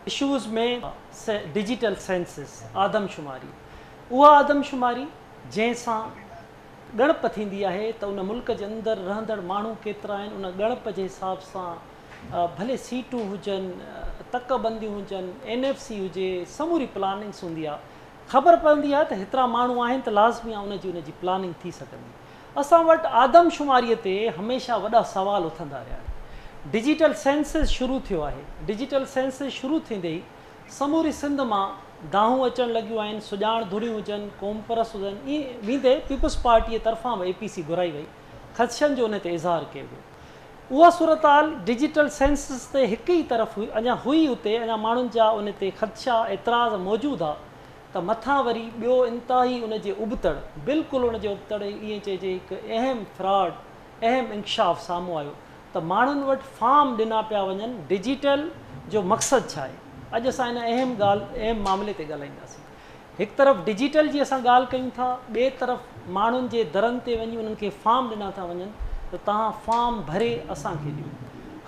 Issues में digital senses आदमशुमारी, उहा आदमशुमारी जंहिंसां ॻणप थींदी आहे त उन मुल्क जे अंदरि रहंदड़ माण्हू केतिरा आहिनि, उन ॻणप जे हिसाब सां भले सीटूं हुजनि, तकबंदियूं हुजनि, NFC हुजे, समूरी प्लानिंग्स हूंदी आहे, ख़बर पवंदी आहे त हेतिरा माण्हू आहिनि त लाज़मी आहे उनजी प्लानिंग थी सघंदी। असां वटि आदमशुमारीअ ते हमेशह वॾा सवाल उथंदा रहिया आहिनि। डिजिटल सेंसिस शुरू थियो आहे, डिजिटल सेंसिस शुरू थींदे ई समूरी सिंध मां दाहूं अचणु लॻियूं आहिनि, सुञाण धुरियूं हुजनि, क़ौमपरस हुजनि, ईअं वेंदे पीपल्स पार्टीअ तरफ़ां बि APC घुराई वई, ख़दशनि जो उन ते इज़हार कयो वियो। उहा सूरत हाल डिजिटल सेंसिस ते हिकु ई तरफ़ हुई, अञा हुई उते, अञा माण्हुनि जा उन ते ख़दशा एतिराज़ मौजूदु आहे त मथां वरी ॿियो इंतिहाई उनजे उबतड़, बिल्कुलु उनजे उबतड़ ईअं चइजे हिकु अहम फ्रॉड, अहम इंकशाफ़ साम्हूं आयो त माण्हुनि वटि फार्म ॾिना पिया वञनि डिजिटल जो मक़सदु छा आहे। अॼु असां इन अहम मामले ते ॻाल्हाईंदासीं। हिकु तरफ़ डिजिटल जी असां ॻाल्हि कयूं था, ॿिए तरफ़ माण्हुनि जे दरनि ते वञी उन्हनि खे फार्म ॾिना था वञनि त तव्हां फार्म भरे असांखे ॾियो।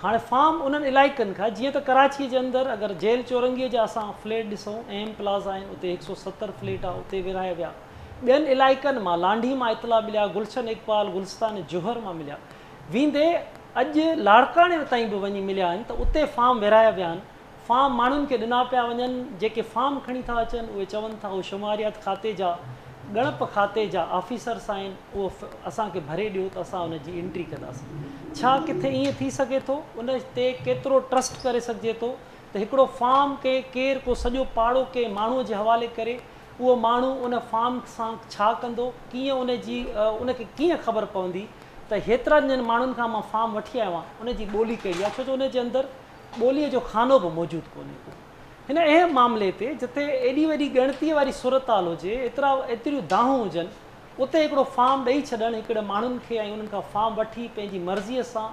हाणे फार्म उन्हनि इलाइक़नि खां, जीअं त कराचीअ जे अंदरि अगरि जेल चौरंगीअ जा असां फ्लैट ॾिसूं, AM प्लाज़ा आहिनि, उते 170 फ्लैट आहे, उते विरहाया विया। ॿियनि इलाइक़नि मां लांढी मां इतला मिलिया, गुलशन इकबाल, गुलस्तान जोहर मां मिलिया, वेंदे अॼु लाड़काणे ताईं बि वञी मिलिया आहिनि त उते फार्म विरहाया विया आहिनि। फार्म माण्हुनि खे ॾिना पिया वञनि, जेके फार्म खणी था अचनि उहे चवनि था उहे शुमारियात खाते जा, ॻणप खाते जा ऑफिसर्स आहिनि, उहो असांखे भरे ॾियो त असां उनजी एंट्री कंदासीं। छा किथे ईअं थी सघे थो? उन ते केतिरो ट्रस्ट करे सघिजे थो त हिकिड़ो फार्म के केरु को सॼो पाड़ो के माण्हूअ जे हवाले करे, उहो माण्हू उन फार्म सां छा कंदो, कीअं उनखे कीअं ख़बर पवंदी त हेतिरनि ॼणनि माण्हुनि खां मां फार्म वठी आयो आहियां, उनजी ॿोली कहिड़ी आहे, छो जो उनजे अंदरि ॿोलीअ जो खानो बि मौजूदु कोन्हे को। हिन अहम मामले ते जिते एॾी वॾी ॻणतीअ वारी सूरत हाल हुजे, एतिरियूं दाहूं हुजनि, उते हिकिड़ो फार्म ॾेई छॾणु हिकिड़े माण्हुनि खे ऐं उन्हनि खां फार्म वठी पंहिंजी मर्ज़ीअ सां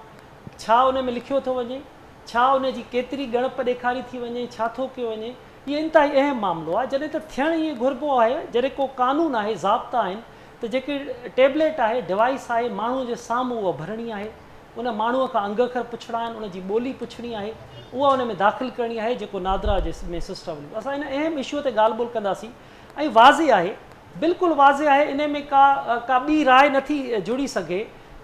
छा उन में लिखियो थो वञे, छा उनजी केतिरी ॻणप ॾेखारी थी वञे, छा थो कयो वञे, इहो इंतिहाई अहम मामिलो आहे। जॾहिं त थियणु ईअं घुरिबो आहे, जॾहिं को क़ानून आहे, ज़ाब्ता आहिनि, त जेके टेबलेट आहे, डिवाइस आहे, माण्हू जे साम्हूं उहा भरणी आहे, उन माण्हूअ खां अंग अखर पुछणा आहिनि, उनजी ॿोली पुछणी आहे, उहा उन में दाख़िल करणी आहे, जेको नादरा जे में सिस्टम। असां इन अहम इशू ते ॻाल्हि ॿोल कंदासीं ऐं वाज़े आहे, बिल्कुलु वाज़े आहे, इन में का ॿी राय नथी जुड़ी सघे,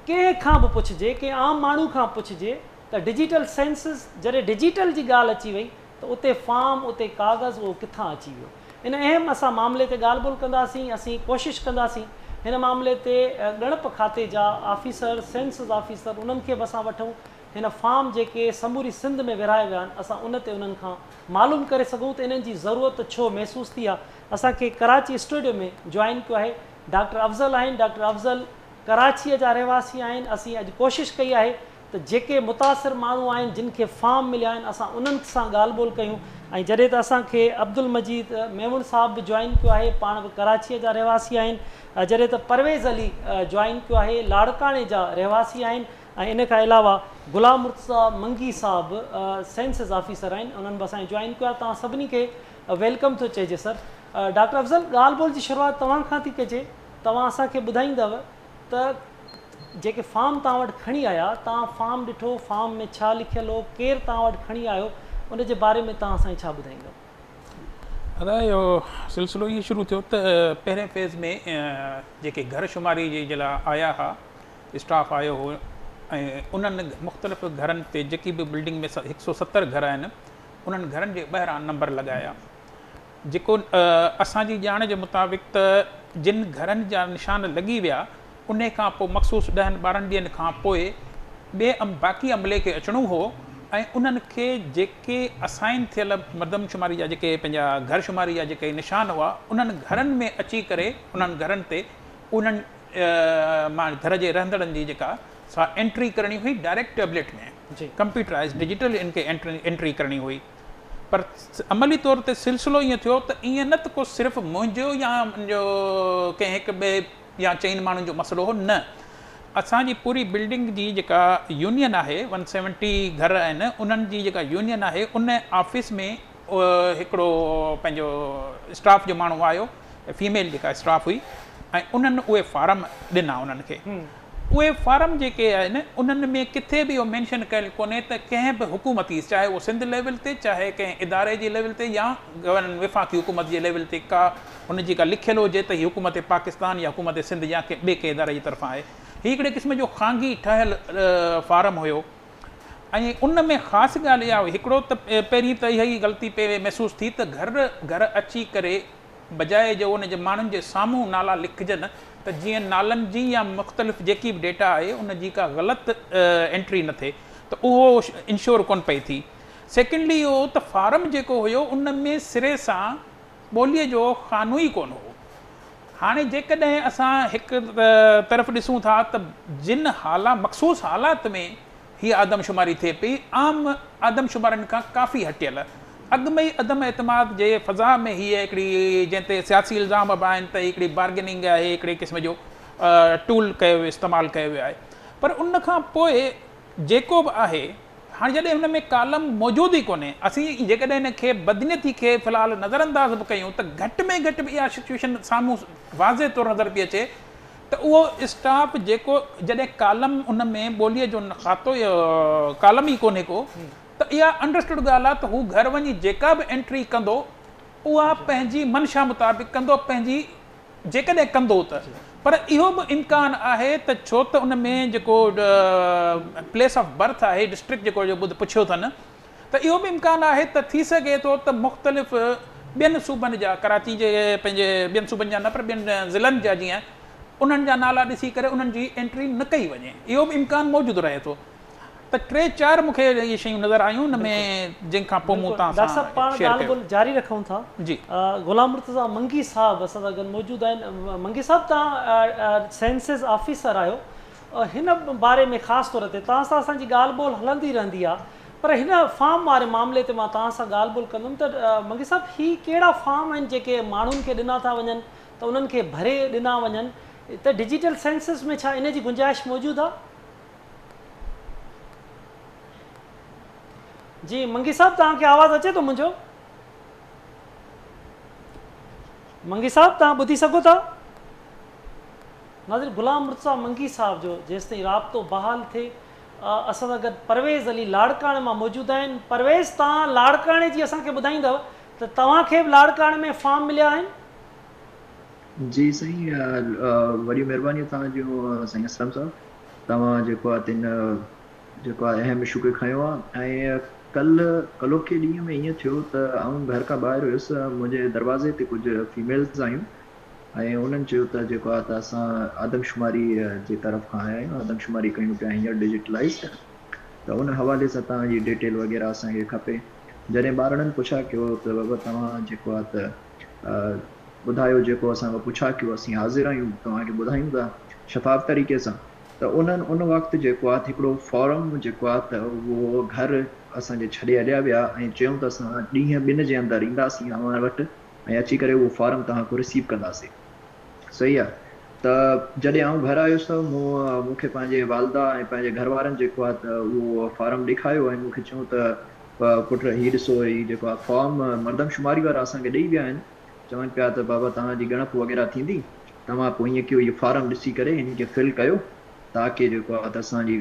कंहिं खां बि पुछिजे, कंहिं आम माण्हू खां पुछिजे त डिजिटल सेंसिस जॾहिं डिजिटल जी ॻाल्हि अची वई त उते फार्म, उते कागज़, उहो किथां अची वियो। इन अहम असां मामले ते ॻाल्हि ॿोल कंदासीं। असीं कोशिशि कंदासीं हिन मामले ते ॻणप खाते जा ऑफिसर, सेंसिस ऑफिसर, उन्हनि खे बि असां वठूं, हिन फार्म जेके समूरी सिंध में विरहाया विया आहिनि, असां उन ते उन्हनि खां मालूम करे सघूं त इन्हनि जी ज़रूरत छो महसूसु थी आहे। असांखे कराची स्टूडियो में जॉइन कयो आहे डॉक्टर अफ़ज़ल आहिनि। डॉक्टर अफ़ज़ल कराचीअ जा रहवासी आहिनि। असीं अॼु कोशिशि कई आहे त जेके मुतासिर माण्हू आहिनि, जिन खे फार्म मिलिया आहिनि, असां उन्हनि सां ॻाल्हि ॿोल कयूं। ऐं जॾहिं त असांखे अब्दुल मजीद मेमून साहिबु बि जॉइन कयो आहे, पाण बि कराचीअ जा रहवासी आहिनि। जॾहिं त परवेज़ अली जॉइन कयो आहे, लाड़काणे जा रहवासी आहिनि। ऐं इन खां अलावा गुलाम मुर्तज़ा मंगी साहिबु सेंसिस ऑफिसर आहिनि, उन्हनि बि असांखे जॉइन कयो आहे। तव्हां सभिनी खे वेलकम थो चइजे सर। डॉक्टर अफ़ज़ल, ॻाल्हि ॿोल जी शुरूआति तव्हां खां थी कजे। तव्हां असांखे ॿुधाईंदव त जेके फार्म तव्हां वटि खणी आया, तव्हां फार्म ॾिठो, फार्म में छा लिखियलु हो, केरु तव्हां वटि खणी आयो, उनजे बारे में तव्हां असांखे छा ॿुधाईंदव? दादा, इहो सिलसिलो ईअं शुरू थियो त पहिरें फेज़ में जेके घर शुमारी जे लाइ आया हुआ, स्टाफ आयो हो, ऐं उन्हनि मुख़्तलिफ़ घरनि ते, जेकी बि बिल्डिंग में 170 घर आहिनि, उन्हनि घरनि जे ॿाहिरां नंबर लॻाया, जेको असांजी ॼाण जे मुताबिक़ त जिन घरनि जा निशान लॻी विया, उन खां पोइ मख़सूस 10-12 ॾींहंनि खां पोइ बाक़ी अमले खे अचिणो हो ऐं उन्हनि खे जेके असाइन थियल मर्दमशुमारी जा जेके पंहिंजा घर शुमारी जा जेके निशान हुआ, उन्हनि घरनि में अची करे उन्हनि घरनि ते उन्हनि मां घर जे रहंदड़नि जी जेका सा एंट्री करणी हुई डायरेक्ट टैबलेट में, कंप्यूटराइज़ डिजिटल इनखे एंट्री करणी हुई। पर अमली तौर ते सिलसिलो ईअं थियो त ईअं न त को सिर्फ़ु मुंहिंजो या मुंहिंजो कंहिं हिकु ॿिए या चइनि माण्हुनि जो मसइलो हो, न, असांजी पूरी बिल्डिंग जी जेका यूनियन आहे, 170 घर आहिनि, उन्हनि जी जेका यूनियन आहे, उन ऑफिस में हिकिड़ो पंहिंजो स्टाफ जो माण्हू आयो, फीमेल जेका स्टाफ हुई, ऐं उन्हनि उहे फार्म ॾिना उन्हनि खे। उहे फार्म जेके आहिनि उन्हनि में किथे बि इहो मेंशन कयल कोन्हे त कंहिं बि हुकूमती, चाहे उहो सिंध लेवल ते, चाहे कंहिं इदारे जे लेवल ते या विफ़ाक़ी हुकूमत जे लेवल ते का हुनजी का लिखियलु हुजे त हीअ हुकूमत पाकिस्तान या हुकूमत सिंध या कंहिं ॿिए कंहिं इदारे जी तरफ़ां आहे। हीअ हिकिड़े क़िस्म जो ख़ांगी ठहियलु फार्म हुयो। ऐं उन में ख़ासि ॻाल्हि इहा हुई, हिकिड़ो त पहिरीं त इहा ई ग़लती पे महसूसु थी त घर अची करे बजाए जो उन जे माण्हुनि जे साम्हूं नाला लिखजनि त जीअं नालनि जी या मुख़्तलिफ़ जेकी बि डेटा आहे उन जी का ग़लति एंट्री न थिए, त उहो इंश्योर कोन पई थी। सेकेंडली इहो त फार्म जेको हुयो उन में सिरे सां ॿोलीअ जो क़ानून ई कोन हो। हाणे जेकॾहिं असां हिकु तरफ़ ॾिसूं था त जिन मख़सूस हालात में हीअ आदमशुमारी थिए पई, आम आदमशुमारियुनि खां काफ़ी हटियल, अॻु में ई अदम एतमाद जे फ़ज़ा में हीअ हिकिड़ी जंहिं ते सियासी इल्ज़ाम बि आहिनि त हिकिड़ी बार्गेनिंग आहे, हिकिड़े क़िस्म जो टूल कयो इस्तेमालु कयो वियो आहे। पर उन खां पोइ जेको बि आहे, हाणे जॾहिं हुन में कालम मौजूदु ई कोन्हे, असीं जेकॾहिं हिन खे बदनीयती खे फ़िलहालु नज़रअंदाज़ बि कयूं त घटि में घटि बि इहा सिचुएशन साम्हूं वाज़े तौरु नज़र पई अचे त उहो स्टाफ जेको जॾहिं कालम उन में ॿोलीअ जो खातो कालम ई कोन्हे को, त इहा अंडरस्टूड ॻाल्हि आहे त हू घर वञी जेका बि एंट्री कंदो उहा पंहिंजी मंशा मुताबिक़ कंदो, पंहिंजी जेकॾहिं कंदो त। पर इहो बि इम्कानु आहे त छो त उन में जेको प्लेस ऑफ बर्थ आहे, डिस्ट्रिक्ट जेको जो पुछियो अथनि, त इहो बि इम्कानु आहे त थी सघे थो त मुख़्तलिफ़ ॿियनि सूबनि जा, कराची जे पंहिंजे ॿियनि सूबनि जा न पर ॿियनि ज़िलनि जा जीअं उन्हनि जा नाला ॾिसी करे उन्हनि जी एंट्री न कई वञे, इहो बि इम्कानु मौजूदु रहे थो। त 3-4 मूंखे इहे शयूं नज़र आयूं हुन में, जंहिंखां पोइ मूं तव्हां सां पाण ॻाल्हि ॿोल जारी रखूं था। जी, ग़ुलाम मुर्तज़ा मंगी साहब असां सां गॾु मौजूदु आहिनि। मंगी साहब, तव्हां सेंसस ऑफिसर आहियो, हिन बारे में ख़ासि तौर ते तव्हां सां असांजी ॻाल्हि ॿोल हलंदी रहंदी आहे, पर हिन फार्म वारे मामले ते मां तव्हां सां ॻाल्हि ॿोल कंदुमि त मंगी साहब, ही कहिड़ा फार्म आहिनि जेके माण्हुनि खे ॾिना था वञनि त उन्हनि खे भरे ॾिना वञनि, त डिजिटल सेंसस में छा इन जी गुंजाइश मौजूदु आहे? जी मंगी साहब, तव्हांखे आवाज़ अचे थो मुंहिंजो? मंगी साहब, तव्हां ॿुधी सघो था? नाज़रीन, ग़ुलाम मुर्तज़ा मंगी साहब जो जेसि ताईं राब्तो बहाल थिए, असां सां गॾु परवेज़ अली लाड़काणे मां मौजूदु आहिनि। परवेज़, तव्हां लाड़काणे जी असांखे ॿुधाईंदव त तव्हांखे बि लाड़काणे में फॉर्म मिलिया आहिनि? जी साईं, वॾी महिरबानी तव्हांजो साईं असलम साहब। तव्हां जेको आहे तिन जेको आहे अहम इशू खे खयो आहे। ऐं कल्ह के ॾींहं में ईअं थियो त आउं घर खां ॿाहिरि हुयुसि, मुंहिंजे दरवाज़े ते कुझु फीमेल्स आहियूं ऐं उन्हनि चयो त जेको आहे त असां आदमशुमारी जे तरफ़ खां आया आहियूं, आदमशुमारी कयूं पिया हींअर डिजिटलाइज़, त उन हवाले सां तव्हांजी डिटेल वग़ैरह असांखे खपे। जॾहिं ॿारनि पुछा कयो त बाबा तव्हां जेको आहे त ॿुधायो, जेको असां पुछा कयो, असीं हाज़िर आहियूं, तव्हांखे ॿुधायूं था शफ़ाफ़ तरीक़े सां। त उन्हनि उन वक़्तु जेको आहे हिकिड़ो फॉर्म जेको आहे त उहो घर असांजे छॾे हलिया विया ऐं चयूं त असां ॾींहं 2 जे अंदरि ईंदासीं अव्हां वटि ऐं अची करे उहो फॉर्म तव्हां खां रिसीव कंदासीं। सही आहे। त जॾहिं आउं घर आयुसि त मूंखे पंहिंजे वालदा ऐं पंहिंजे घर वारनि जेको आहे त उहो फॉर्म ॾेखारियो ऐं मूंखे चयूं त पुट हीउ ॾिसो, हीउ जेको आहे फॉर्म मर्दमशुमारी वारा असांखे ॾेई विया आहिनि, चवनि पिया त बाबा तव्हांजी ॻणप वग़ैरह थींदी, तव्हां पोइ हीअं कयो, इहो फॉर्म ॾिसी करे हिन खे फिल कयो ताकी जेको आहे त असांजी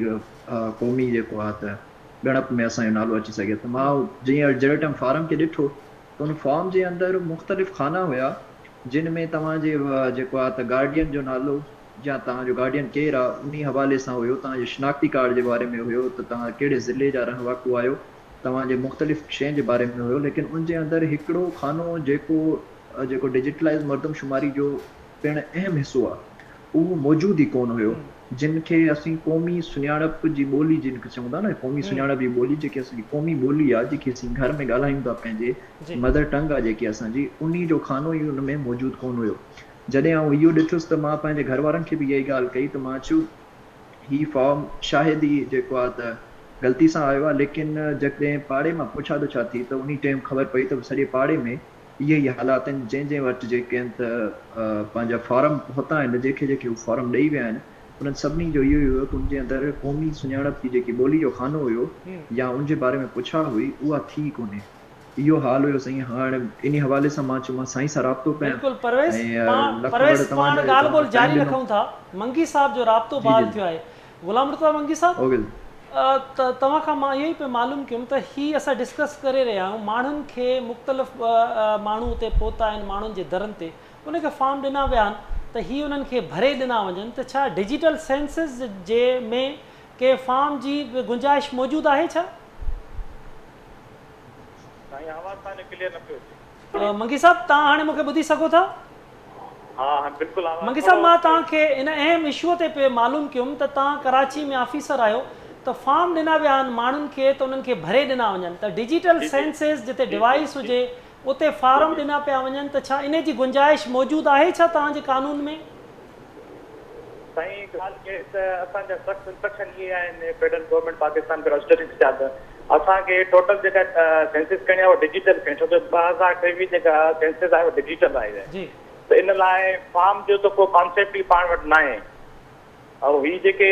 क़ौमी जेको आहे त ॻणप में असांजो नालो अची सघे। त मां जीअं जहिड़े टाइम फॉर्म खे ॾिठो त उन फॉर्म जे अंदरि मुख़्तलिफ़ खाना हुया जिन में तव्हांजे जेको आहे त गार्डियन जो नालो या तव्हांजो गार्डियन केरु आहे उन हवाले सां हुयो, तव्हांजे शिनाख्ती कार्ड जे बारे में हुयो त तव्हां कहिड़े ज़िले जा रहवाको आहियो, तव्हांजे मुख़्तलिफ़ शयुनि जे बारे में हुयो। लेकिन उन जे अंदरि हिकिड़ो खानो जेको डिजिटलाइज़ मर्दमशुमारी जो पिणु अहम हिसो आहे उहो मौजूदु ई कोन हुयो, जिन खे असीं क़ौमी सुञाणप जी ॿोली जिन खे चवंदा न, क़ौमी सुञाणप जी ॿोली जेकी असांजी क़ौमी ॿोली आहे, जेकी असीं घर में ॻाल्हायूं था, पंहिंजे मदर टंग आहे जेकी असांजी, उन जो खानो ई उन में मौजूदु कोन हुयो। जॾहिं आउं इहो ॾिठुसि त मां पंहिंजे घर वारनि खे बि इहा ई ॻाल्हि कई त मां चयो हीउ फॉर्म शायदि ई जेको आहे त ग़लती सां आयो आहे, लेकिन जॾहिं पाड़े मां पुछा दुछा थी त उन टाइम ख़बर पई त सॼे पाड़े में इहे ई हालात आहिनि, जंहिं वटि जेके आहिनि त पंहिंजा फॉर्म पहुता आहिनि, जेके उहे फॉर्म ॾेई विया आहिनि, उन्हनि सभिनी जो इहो ई हुयो कि उनजे अंदरि क़ौमी सुञाणप जी जेकी ॿोली जो खानो हुयो या उनजे बारे में पुछा हुई उहा थी कोन्हे। इहो हाल हुयो साईं। हाणे इन हवाले सां मां चयो मां साईं सां राब्तो कयां। बिल्कुलु परवेज़, ऐं परवेज़ पाण ॻाल्हि ॿोल जारी टाइम ॾिनो। रखूं था। मंगी साहब जो राब्तो जी बहाल जी थियो आहे। ग़ुलाम मुर्तज़ा मंगी साहब, ओके तव्हां खां मां इहो ई पियो मालूम कयुमि त हीअ असां डिस्कस करे रहिया आहियूं। माण्हुनि खे मुख़्तलिफ़ माण्हू उते पहुता आहिनि, माण्हुनि जे दरनि ते उनखे फॉर्म ॾिना विया आहिनि त हीअ उन्हनि खे भरे ॾिना वञनि। त छा डिजिटल सेंसिस जे में के फॉर्म जी गुंजाइश मौजूदु आहे छा? मंगी साहब, तव्हां हाणे मूंखे ॿुधी सघो था? हाँ बिल्कुल। मंगी साहब, मां तव्हांखे इन अहम इशूअ ते पे मालूम कयुमि त तव्हां कराची में ऑफिसर आहियो, त फॉर्म ॾिना विया आहिनि माण्हुनि खे त उन्हनि खे भरे ॾिना वञनि। त डिजिटल सेंसिस जिते डिवाइस हुजे उते फॉर्म ॾिना पिया वञनि, त छा इन जी गुंजाइश मौजूदु आहे छा तव्हांजे कानून में? साईं ॻाल्हि इहा त असांजा सख़्तु इंस्ट्रक्शन इहे आहिनि फेडरल गवर्नमेंट पाकिस्तान के रजिस्टरिंग जा त असांखे टोटल जेका सेंसिस करणी आहे उहा डिजिटल करणी, छो त 2023 जेका सेंसिस आहे उहा डिजिटल आहे। जी। त इन लाइ फॉर्म जो त को कॉन्सेप्ट ई पाण वटि न आहे। ऐं हीअ जेके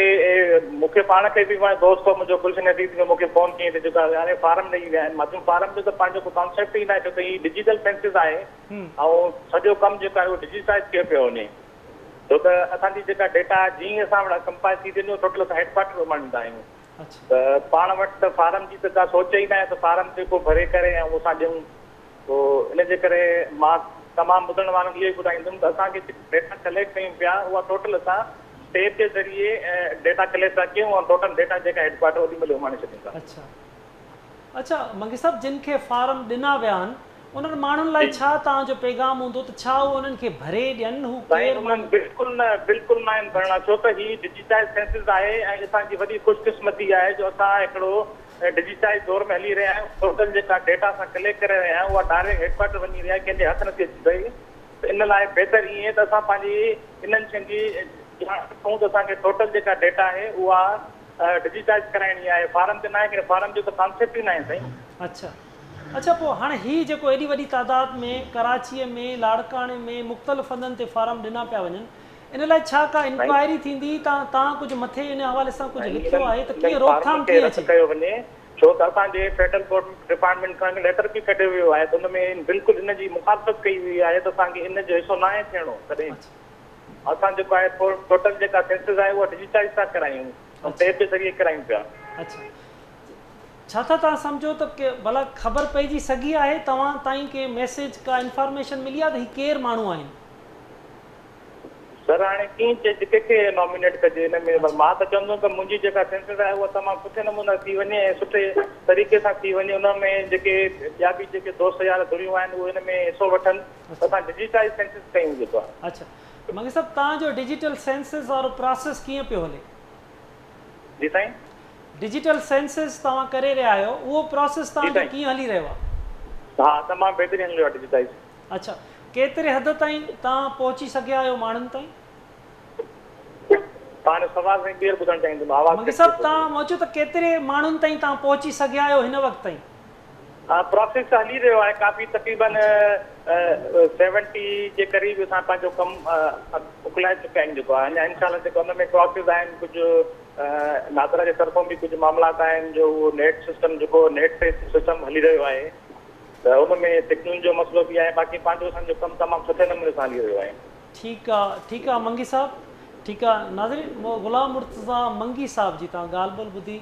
मूंखे पाण खे बि दोस्त मुंहिंजो गुलशन अजीज़ में मूंखे फ़ोन कई त जेका हाणे फार्म ॾेई विया आहिनि, मां चयुमि फार्म जो त पंहिंजो को कॉन्सेप्ट ई न आहे, छो त हीअ डिजिटल सेंसिस आहे ऐं सॼो कमु जेको आहे उहो डिजिटाइज़ कयो पियो वञे। छो त असांजी जेका डेटा जीअं असां वटि कंपाइल थी वेंदो टोटल असां हेडक्वार्टर माणींदा आहियूं। त पाण वटि त फार्म जी त का सोच ई न आहे त फार्म जेको भरे करे ऐं उहो असां ॾियूं। पोइ इन जे करे मां तमामु ॿुधण वारनि खे इहो ई ॿुधाईंदुमि त असांखे डेटा कलेक्ट कयूं पिया उहा टोटल असां स्टेट जे ज़रिए डेटा कलेक्ट था कयूं ऐं टोटल डेटा जेका हेडक्वार्टर ओॾी महिल माणे छॾींदा। अच्छा अच्छा मंगी साहब, जिन खे फार्म ॾिना विया आहिनि उन्हनि माण्हुनि लाइ छा तव्हांजो पैगाम हूंदो त छा उहो उन्हनि खे भरे ॾियनि? हू बिल्कुलु न आहिनि भरणा, छो त हीअ डिजिटाइज़ सेंसिस आहे ऐं असांजी वॾी ख़ुशकिस्मती आहे जो असां हिकिड़ो डिजिटाइज़ दौर में हली रहिया आहियूं। टोटल जेका डेटा असां कलेक्ट करे रहिया आहियूं उहा डायरेक्ट हेडक्वार्टर वञी रहिया आहे, कंहिंजे हथ नथी अची पई। त इन लाइ बहितर ईअं त असां पंहिंजी इन्हनि शयुनि जी ॼाण रखूं त असांखे टोटल जेका डेटा आहे उहा डिजिटाइज़ कराइणी आहे। फार्म ते न आहे, की फार्म जो त कॉन्सेप्ट ई न आहे साईं। अच्छा अच्छा, पोइ हाणे हीअ जेको एॾी वॾी तादाद में कराचीअ में लाड़काणे में मुख़्तलिफ़ हंधनि ते फार्म ॾिना पिया वञनि, इन लाइ छा का इंक्वायरी थींदी? तव्हां कुझु मथे इन हवाले सां कुझु लिखियो आहे त कीअं रोकथाम थी अचे? कयो वञे, छो त असांजे फेडरल गवर्नमेंट डिपार्टमेंट खां लेटर बि कढियो वियो आहे त हुन में बिल्कुलु इन जी मुखालफ़त कई वई आहे त असांखे इन जो हिसो न आहे थियणो कॾहिं। असां जेको आहे टोटल जेका सेंसिस आहे उहा डिजिटाइज़ था करायूं ऐं टेप जे ज़रिए करायूं पिया। अच्छा, छा था तव्हां सम्झो त के भला ख़बर पइजी सघी आहे तव्हां ताईं के मैसेज का इंफॉर्मेशन मिली आहे त हीअ केरु माण्हू आहिनि? सर हाणे कीअं चइजे कंहिंखे नॉमिनेट कजे हिन में? मां त चवंदुमि त मुंहिंजी जेका सेंसिस आहे उहा तमामु सुठे नमूने थी वञे ऐं सुठे तरीक़े सां थी वञे। उन में जेके ॿिया बि जेके दोस्त यार जुड़ियूं आहिनि उहे हिन में हिसो वठनि त असां डिजिटाइज़ सेंसिस कयूं जेको आहे। अच्छा मंगी साहब, तव्हांजो डिजिटल सेंसिस वारो प्रोसेस कीअं पियो हले? जी साईं, डिजिटल सेंसिस तव्हां करे रहिया आहियो, उहो प्रोसेस तव्हांजो कीअं हली रहियो आहे? हा तमामु बहितरीनु हलियो आहे डिजिटाइज़। अच्छा, केतिरे हद ताईं तव्हां पहुची सघिया आहियो माण्हुनि ताईं? तव्हांजो सवाल साईं ॿीहर ॿुधणु चाहींदुमि। आवाज़ मंगी साहब, तव्हां चओ त केतिरे माण्हुनि ताईं तव्हां पहुची सघिया आहियो हिन वक़्त ताईं? हा प्रोसेस त हली रहियो आहे काफ़ी, तक़रीबन 70 जे क़रीब असां पंहिंजो कमु मोकिलाए चुका आहियूं जेको आहे। अञा इनशाला जेको हुन में प्रोसेस आहिनि, कुझु नादरा जे तरफ़ां बि कुझु मामलात आहिनि जो उहो नेट सिस्टम जेको नेट ते सिस्टम हली रहियो आहे त उन में सिग्नल जो मसइलो बि आहे। बाक़ी पंहिंजो असांजो कमु तमामु सुठे नमूने सां हली रहियो आहे। ठीकु आहे मंगी साहब, ठीकु आहे। नाज़रीन, ग़ुलाम मुर्तज़ा मंगी साहब जी तव्हां ॻाल्हि ॿोल ॿुधी,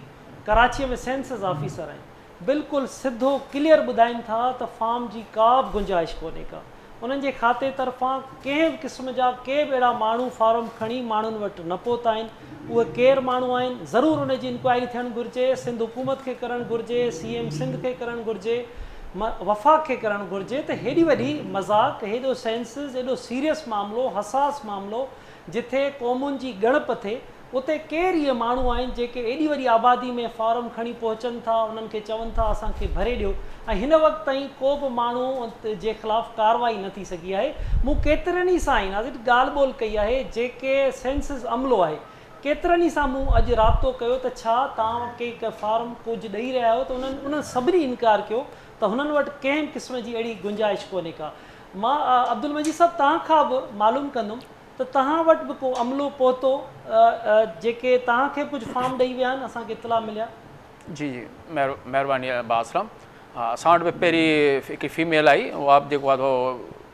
कराचीअ में सेंसिस ऑफिसर आहिनि, बिल्कुलु सिधो क्लियर ॿुधाइनि था त फॉर्म जी का बि गुंजाइश कोन्हे का। उन्हनि जे खाते तरफ़ां कंहिं बि क़िस्म जा के बि अहिड़ा माण्हू फॉर्म खणी माण्हुनि वटि न पहुता आहिनि। उहे केरु माण्हू आहिनि ज़रूरु उन जी इंक्वायरी थियणु घुरिजे। सिंध हुकूमत खे करणु घुरिजे, CM सिंध खे करणु घुरिजे, वफ़ाक़ खे करणु घुरिजे त हेॾी वॾी मज़ाक़, हेॾो सेंसिस, एॾो सीरियस मामिलो, हसास मामिलो जिथे क़ौमुनि जी ॻणप थिए, उते केरु इहे माण्हू आहिनि जेके एॾी वॾी आबादी में फॉर्म खणी पहुचनि था, उन्हनि खे चवनि था असांखे भरे ॾियो, ऐं हिन वक़्त ताईं को बि माण्हू जे ख़िलाफ़ु कार्रवाई न थी सघी आहे। मूं केतिरनि ई सां ई ॻाल्हि ॿोल कई आहे जेके सेंसिस अमलो आहे, केतिरनि ई सां मूं अॼु राब्तो कयो त छा तव्हां के फॉर्म कुझु ॾेई रहिया आहियो, त उन्हनि सभिनी इनकार कयो त हुननि वटि कंहिं क़िस्म जी अहिड़ी गुंजाइश कोन्हे का। मां अब्दुल मजीद साहब तव्हां खां बि मालूम कंदुमि त तव्हां वटि बि को अमलो पहुतो जेके तव्हांखे कुझु फॉर्म ॾेई विया आहिनि, असांखे इतला मिलिया? जी महिरबानी बासराम। हाँ असां वटि बि पहिरीं हिकु फीमेल आई उहा बि जेको आहे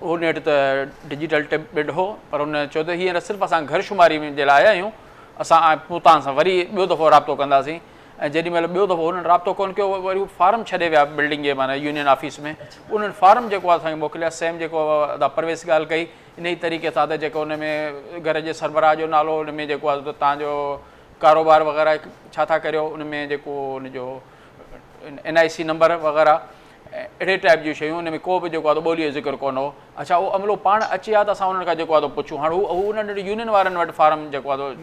उहो नेट त डिजिटल टिप बिड हो पर हुन चयो त हींअर सिर्फ़ु असां घरशुमारी जे लाइ आया आहियूं असां पोइ तव्हां सां वरी ॿियो दफ़ो राब्तो कंदासीं ऐं जेॾी महिल ॿियो दफ़ो हुननि राब्तो कोन कयो वरी उहो फार्म छॾे विया बिल्डिंग जे माना यूनियन ऑफिस में उन्हनि फार्म जेको आहे असांखे मोकिलिया सेम जेको अदा परवेज़ ॻाल्हि कई इन ई तरीक़े सां त जेको हुन में घर जे सरबराह जो नालो हुन में जेको आहे तव्हांजो कारोबार वग़ैरह छा था करियो उन में जेको हुनजो NIC नंबर वग़ैरह अहिड़े टाइप जूं शयूं हुन में को बि जेको आहे ॿोलीअ जो ज़िक्र कोन हो अच्छा उहो अमलो पाण अची विया त असां उन्हनि खां जेको आहे पुछूं हाणे हू उन्हनि यूनियन वारनि वटि फार्म जेको आहे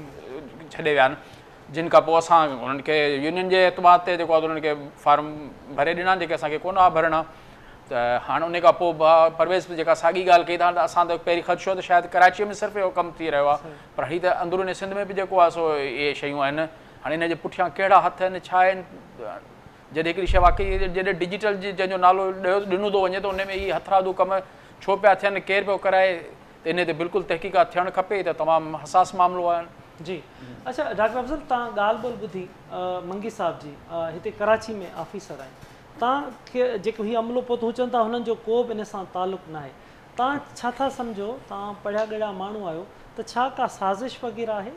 छॾे विया आहिनि जिन खां पोइ असां उन्हनि खे यूनियन जे एतबार ते जेको आहे उन्हनि खे फार्म भरे ॾिना जेके असांखे कोन आहे भरणा त हाणे उन खां पोइ परवेज़ जेका साॻी ॻाल्हि कई त असां त पहिरीं ख़दशो त शायदि कराचीअ में सिर्फ़ु इहो कमु थी रहियो आहे पर हीअ त अंदरूनी सिंध में बि जेको आहे सो इहे शयूं आहिनि हाणे हिन जे पुठियां कहिड़ा हथ आहिनि छा आहिनि जॾहिं हिकिड़ी शइ वाक़ई जॾहिं डिजिटल जंहिंजो नालो ॾिनो थो वञे त उन में इहे हथरादू कम छो पिया थियनि केरु पियो कराए त इन ते बिल्कुलु तहक़ीक़ात थियणु खपे त तमामु हसास मामिलो आहे जी अच्छा डॉक्टर अफ़ज़ल तव्हां ॻाल्हि ॿोल ॿुधी मंगी साहिब जी हिते कराची में ऑफिसर आहिनि तव्हांखे जेको हीउ अमलो पोइ हुजनि था हुननि जो को बि इन सां तालुक़ु न आहे तव्हां छा था सम्झो तव्हां पढ़िया ॻढ़िया माण्हू आहियो त छा का साज़िश वग़ैरह आहे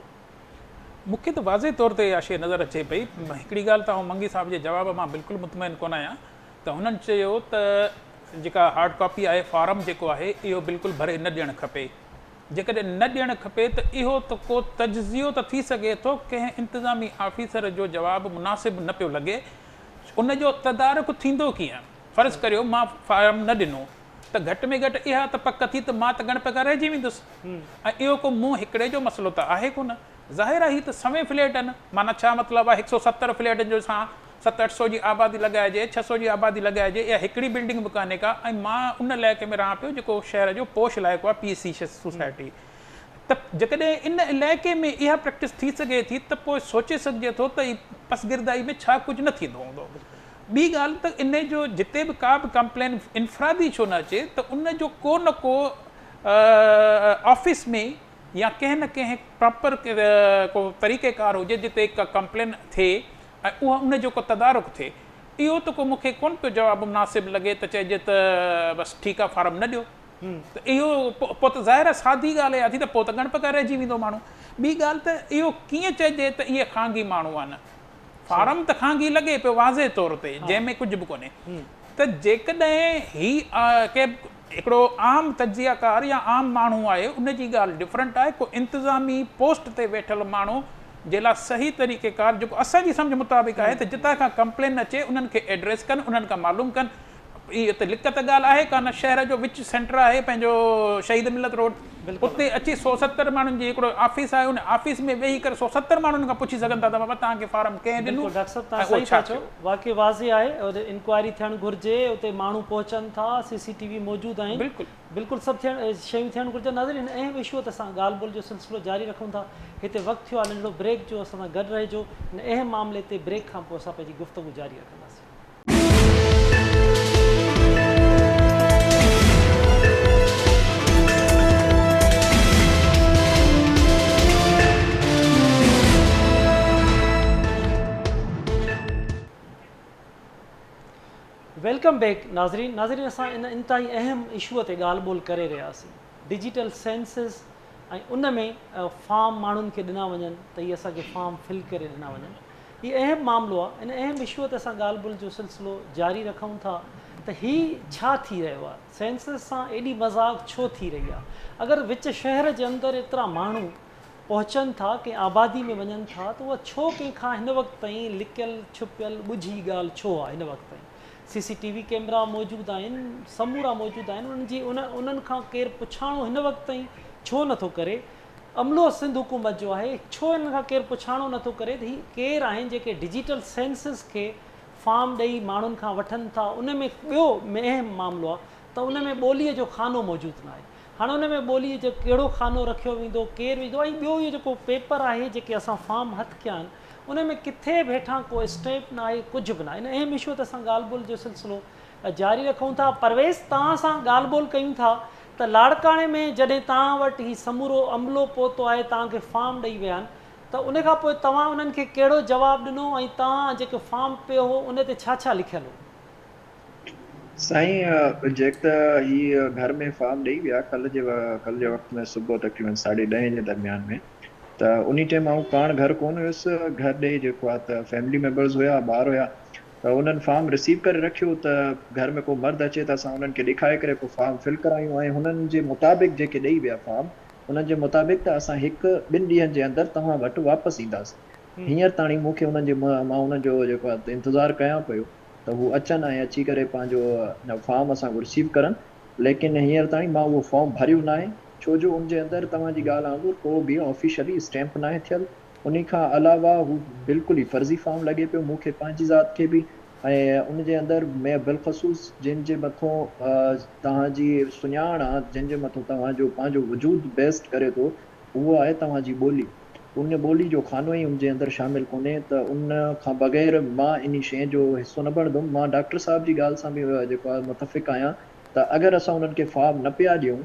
मूंखे त वाज़े तौर ते इहा शइ नज़र अचे पई हिकिड़ी ॻाल्हि त मंगी साहिब जे जवाब मां बिल्कुलु मुतमइन कोन आहियां त हुननि चयो त जेका हार्ड कॉपी आहे फॉर्म जेको आहे इहो बिल्कुलु भरे न ॾियणु खपे जेकॾहिं न ॾियणु खपे त इहो त को तजज़ियो त थी सघे थो कंहिं इंतिज़ामी ऑफिसर जो जवाबु मुनासिबु न पियो लॻे उनजो तदारुक थींदो कीअं फ़र्ज़ु करियो मां फॉर्म न ॾिनो त घटि में घटि इहा त पक थी त मां त गण पघार रहिजी वेंदुसि ऐं इहो को मूं हिकिड़े जो मसइलो त आहे कोन ज़ाहिर आहे हीअ त सवे फ्लैट आहिनि माना छा मतिलबु आहे 170 फ्लैट जो सां 700-800 जी आबादी लॻाइजे 600 जी आबादी लॻाइजे इहा हिकिड़ी बिल्डिंग बि कान्हे का ऐं मां उन इलाइक़े में रहां पियो जेको शहर जो पोश इलाइक़ो आहे PSC सोसाइटी त जेकॾहिं इन इलाइक़े में इहा प्रैक्टिस थी सघे थी त पोइ सोचे सघिजे थो त पसगिरदाई में छा कुझु न थींदो हूंदो ॿी ॻाल्हि त इन जो जिते बि का बि कंप्लेन इनफरादी छो न अचे त उन जो को न को ऑफिस में या कंहिं न कंहिं प्रॉपर को तरीक़ेकार हुजे जिते का कंप्लेन थिए ऐं उहा उन जो को तदारुक थिए इहो त को मूंखे कोन पियो जवाबु मुनासिबु लॻे त चइजे त बसि ठीकु आहे फार्म न ॾियो त इहो पोइ त ज़ाहिर आहे सादी ॻाल्हि इहा थी त पोइ त गण पघार रहिजी वेंदो माण्हू ॿी ॻाल्हि त इहो कीअं चइजे त इहे ख़ांगी माण्हू आहिनि फार्म त ख़ांगी लॻे पियो वाज़े तौर ते जंहिंमें कुझु बि कोन्हे त जेकॾहिं के हिकिड़ो आम तजियाकार या आम माण्हू आहे उनजी ॻाल्हि डिफरेंट आहे को इंतिज़ामी पोस्ट ते वेठल माण्हू जे लाइ सही तरीक़ेकार जेको असांजी सम्झ मुताबिक़ आहे त जितां खां कंप्लेन अचे उन्हनि खे एड्रेस कनि उन्हनि खां मालूम कनि इहो त लिकत ॻाल्हि आहे कान शहर जो विच सेंटर आहे पंहिंजो शहीद मिलत रोड उते अची 170 माण्हुनि जी हिकिड़ो ऑफिस आहे उन ऑफिस में वेही करे 170 माण्हुनि खां पुछी सघनि था त बाबा तव्हांखे फार्म कंहिं ॾिनो डॉक्टर साहब तव्हां सही था चओ वाक़ई वाज़े आहे और इंक्वायरी थियणु घुरिजे उते माण्हू पहुचनि था CCTV मौजूदु आहिनि बिल्कुलु सभु शयूं थियणु घुरिजनि नाज़रीन इन अहम इशू ते असां ॻाल्हि ॿोल जो सिलसिलो जारी रखूं था हिते वक़्तु थियो आहे नंढिड़ो ब्रेक जो असां सां गॾु रहिजो इन अहम मामले ते ब्रेक खां पोइ असां पंहिंजी गुफ़्तगू जारी रखंदासीं वेलकम बैक नाज़रीन असां इन इंतिहाई अहम इशूअ ते ॻाल्हि ॿोल करे रहियासीं डिजिटल सेंसिस ऐं उन में फॉर्म माण्हुनि खे ॾिना वञनि त इहे असांखे फॉर्म फिल करे ॾिना वञनि हीउ अहम मामिलो आहे इन अहम इशूअ ते असां ॻाल्हि ॿोल जो सिलसिलो जारी रखूं था त हीउ छा थी रहियो आहे सेंसिस सां एॾी मज़ाक़ छो थी रही आहे अगरि विच शहर जे अंदरि एतिरा माण्हू पहुचनि था कंहिं आबादी में वञनि था त उहा छो कंहिंखां हिन वक़्तु ताईं लिकियल छुपियल ॻुझी ॻाल्हि छो आहे हिन वक़्तु ताईं CCTV कैमरा मौजूदु आहिनि समूरा मौजूदु आहिनि उन्हनि खां केरु पुछाणो हिन वक़्तु ताईं छो नथो करे अमलो सिंध हुकूमत जो आहे छो हिन खां केरु पुछाणो नथो करे त हीअ केरु आहिनि जेके डिजिटल सेंसिस खे फॉर्म ॾेई माण्हुनि खां वठनि था उन में ॿियो अहम मामिलो आहे त उन में ॿोलीअ जो खानो मौजूदु न आहे हाणे उन में ॿोलीअ जो कहिड़ो खानो रखियो वेंदो केरु विझंदो ऐं ॿियो इहो जेको पेपर आहे जेके असां फॉर्म हथु कया आहिनि उन में किथे वेठा को स्टेप न आहे कुझु बि न आहे इन अहम इशू ते असां ॻाल्हि ॿोल जो सिलसिलो जारी रखूं था परवेज़ तव्हां सां ॻाल्हि ॿोल कयूं था त लाड़काणे में जॾहिं तव्हां वटि हीउ समूरो अमलो पहुतो आहे तव्हांखे फॉर्म ॾेई विया आहिनि त उन खां पोइ तव्हां उन्हनि खे कहिड़ो जवाबु ॾिनो ऐं तव्हां जेको फॉर्म पियो हो उन ते छा छा लिखियलु हो साईं जेक त ही घर में फार्म ॾेई विया कल जे वक़्त में सुबुह तक़रीबन 10:30 जे दरमियान में, त उन टाइम आउं पाण घर कोन हुयुसि। घर ॾे जेको आहे त फैमिली मेंबर्स हुया, ॿार हुया, त उन्हनि फार्म रिसीव करे रखियो त घर में को मर्द अचे त असां उन्हनि खे ॾेखारे करे पोइ फार्म फिल करायूं, ऐं हुननि जे मुताबिक़ जेके ॾेई विया फार्म उन्हनि जे मुताबिक़ त असां 1-2 ॾींहंनि जे अंदरि तव्हां वटि वापसि ईंदासीं। हींअर ताणी मूंखे उन्हनि जे मां उन्हनि जो जेको आहे इंतज़ारु कयां पियो त हू अचनि ऐं अची करे पंहिंजो फॉर्म असांखो रिसीव करनि, लेकिन हींअर ताईं मां उहो फॉर्म भरियो न आहे, छो जो उनजे अंदरि तव्हांजी ॻाल्हि वांगुरु को बि ऑफिशियली स्टैम्प न आहे थियल। उन खां अलावा हू बिल्कुलु ई फर्ज़ी फॉर्म लॻे पियो मूंखे पंहिंजी ज़ात खे बि, ऐं उनजे अंदरि मैं बिलख़सूस जिन जे मथां तव्हांजी सुञाण आहे, जिन जे मथां तव्हांजो पंहिंजो वजूद बेस्ट करे थो, उहो आहे तव्हांजी ॿोली। उन ॿोली जो खानो ई उनजे अंदरि शामिल कोन्हे, त उन खां बग़ैर मां इन शइ जो हिसो न बणंदुमि। मां डॉक्टर साहब जी ॻाल्हि सां बि जेको आहे मुतफ़िक़ आहियां त अगरि असां उन्हनि खे फॉर्म न पिया ॾियूं,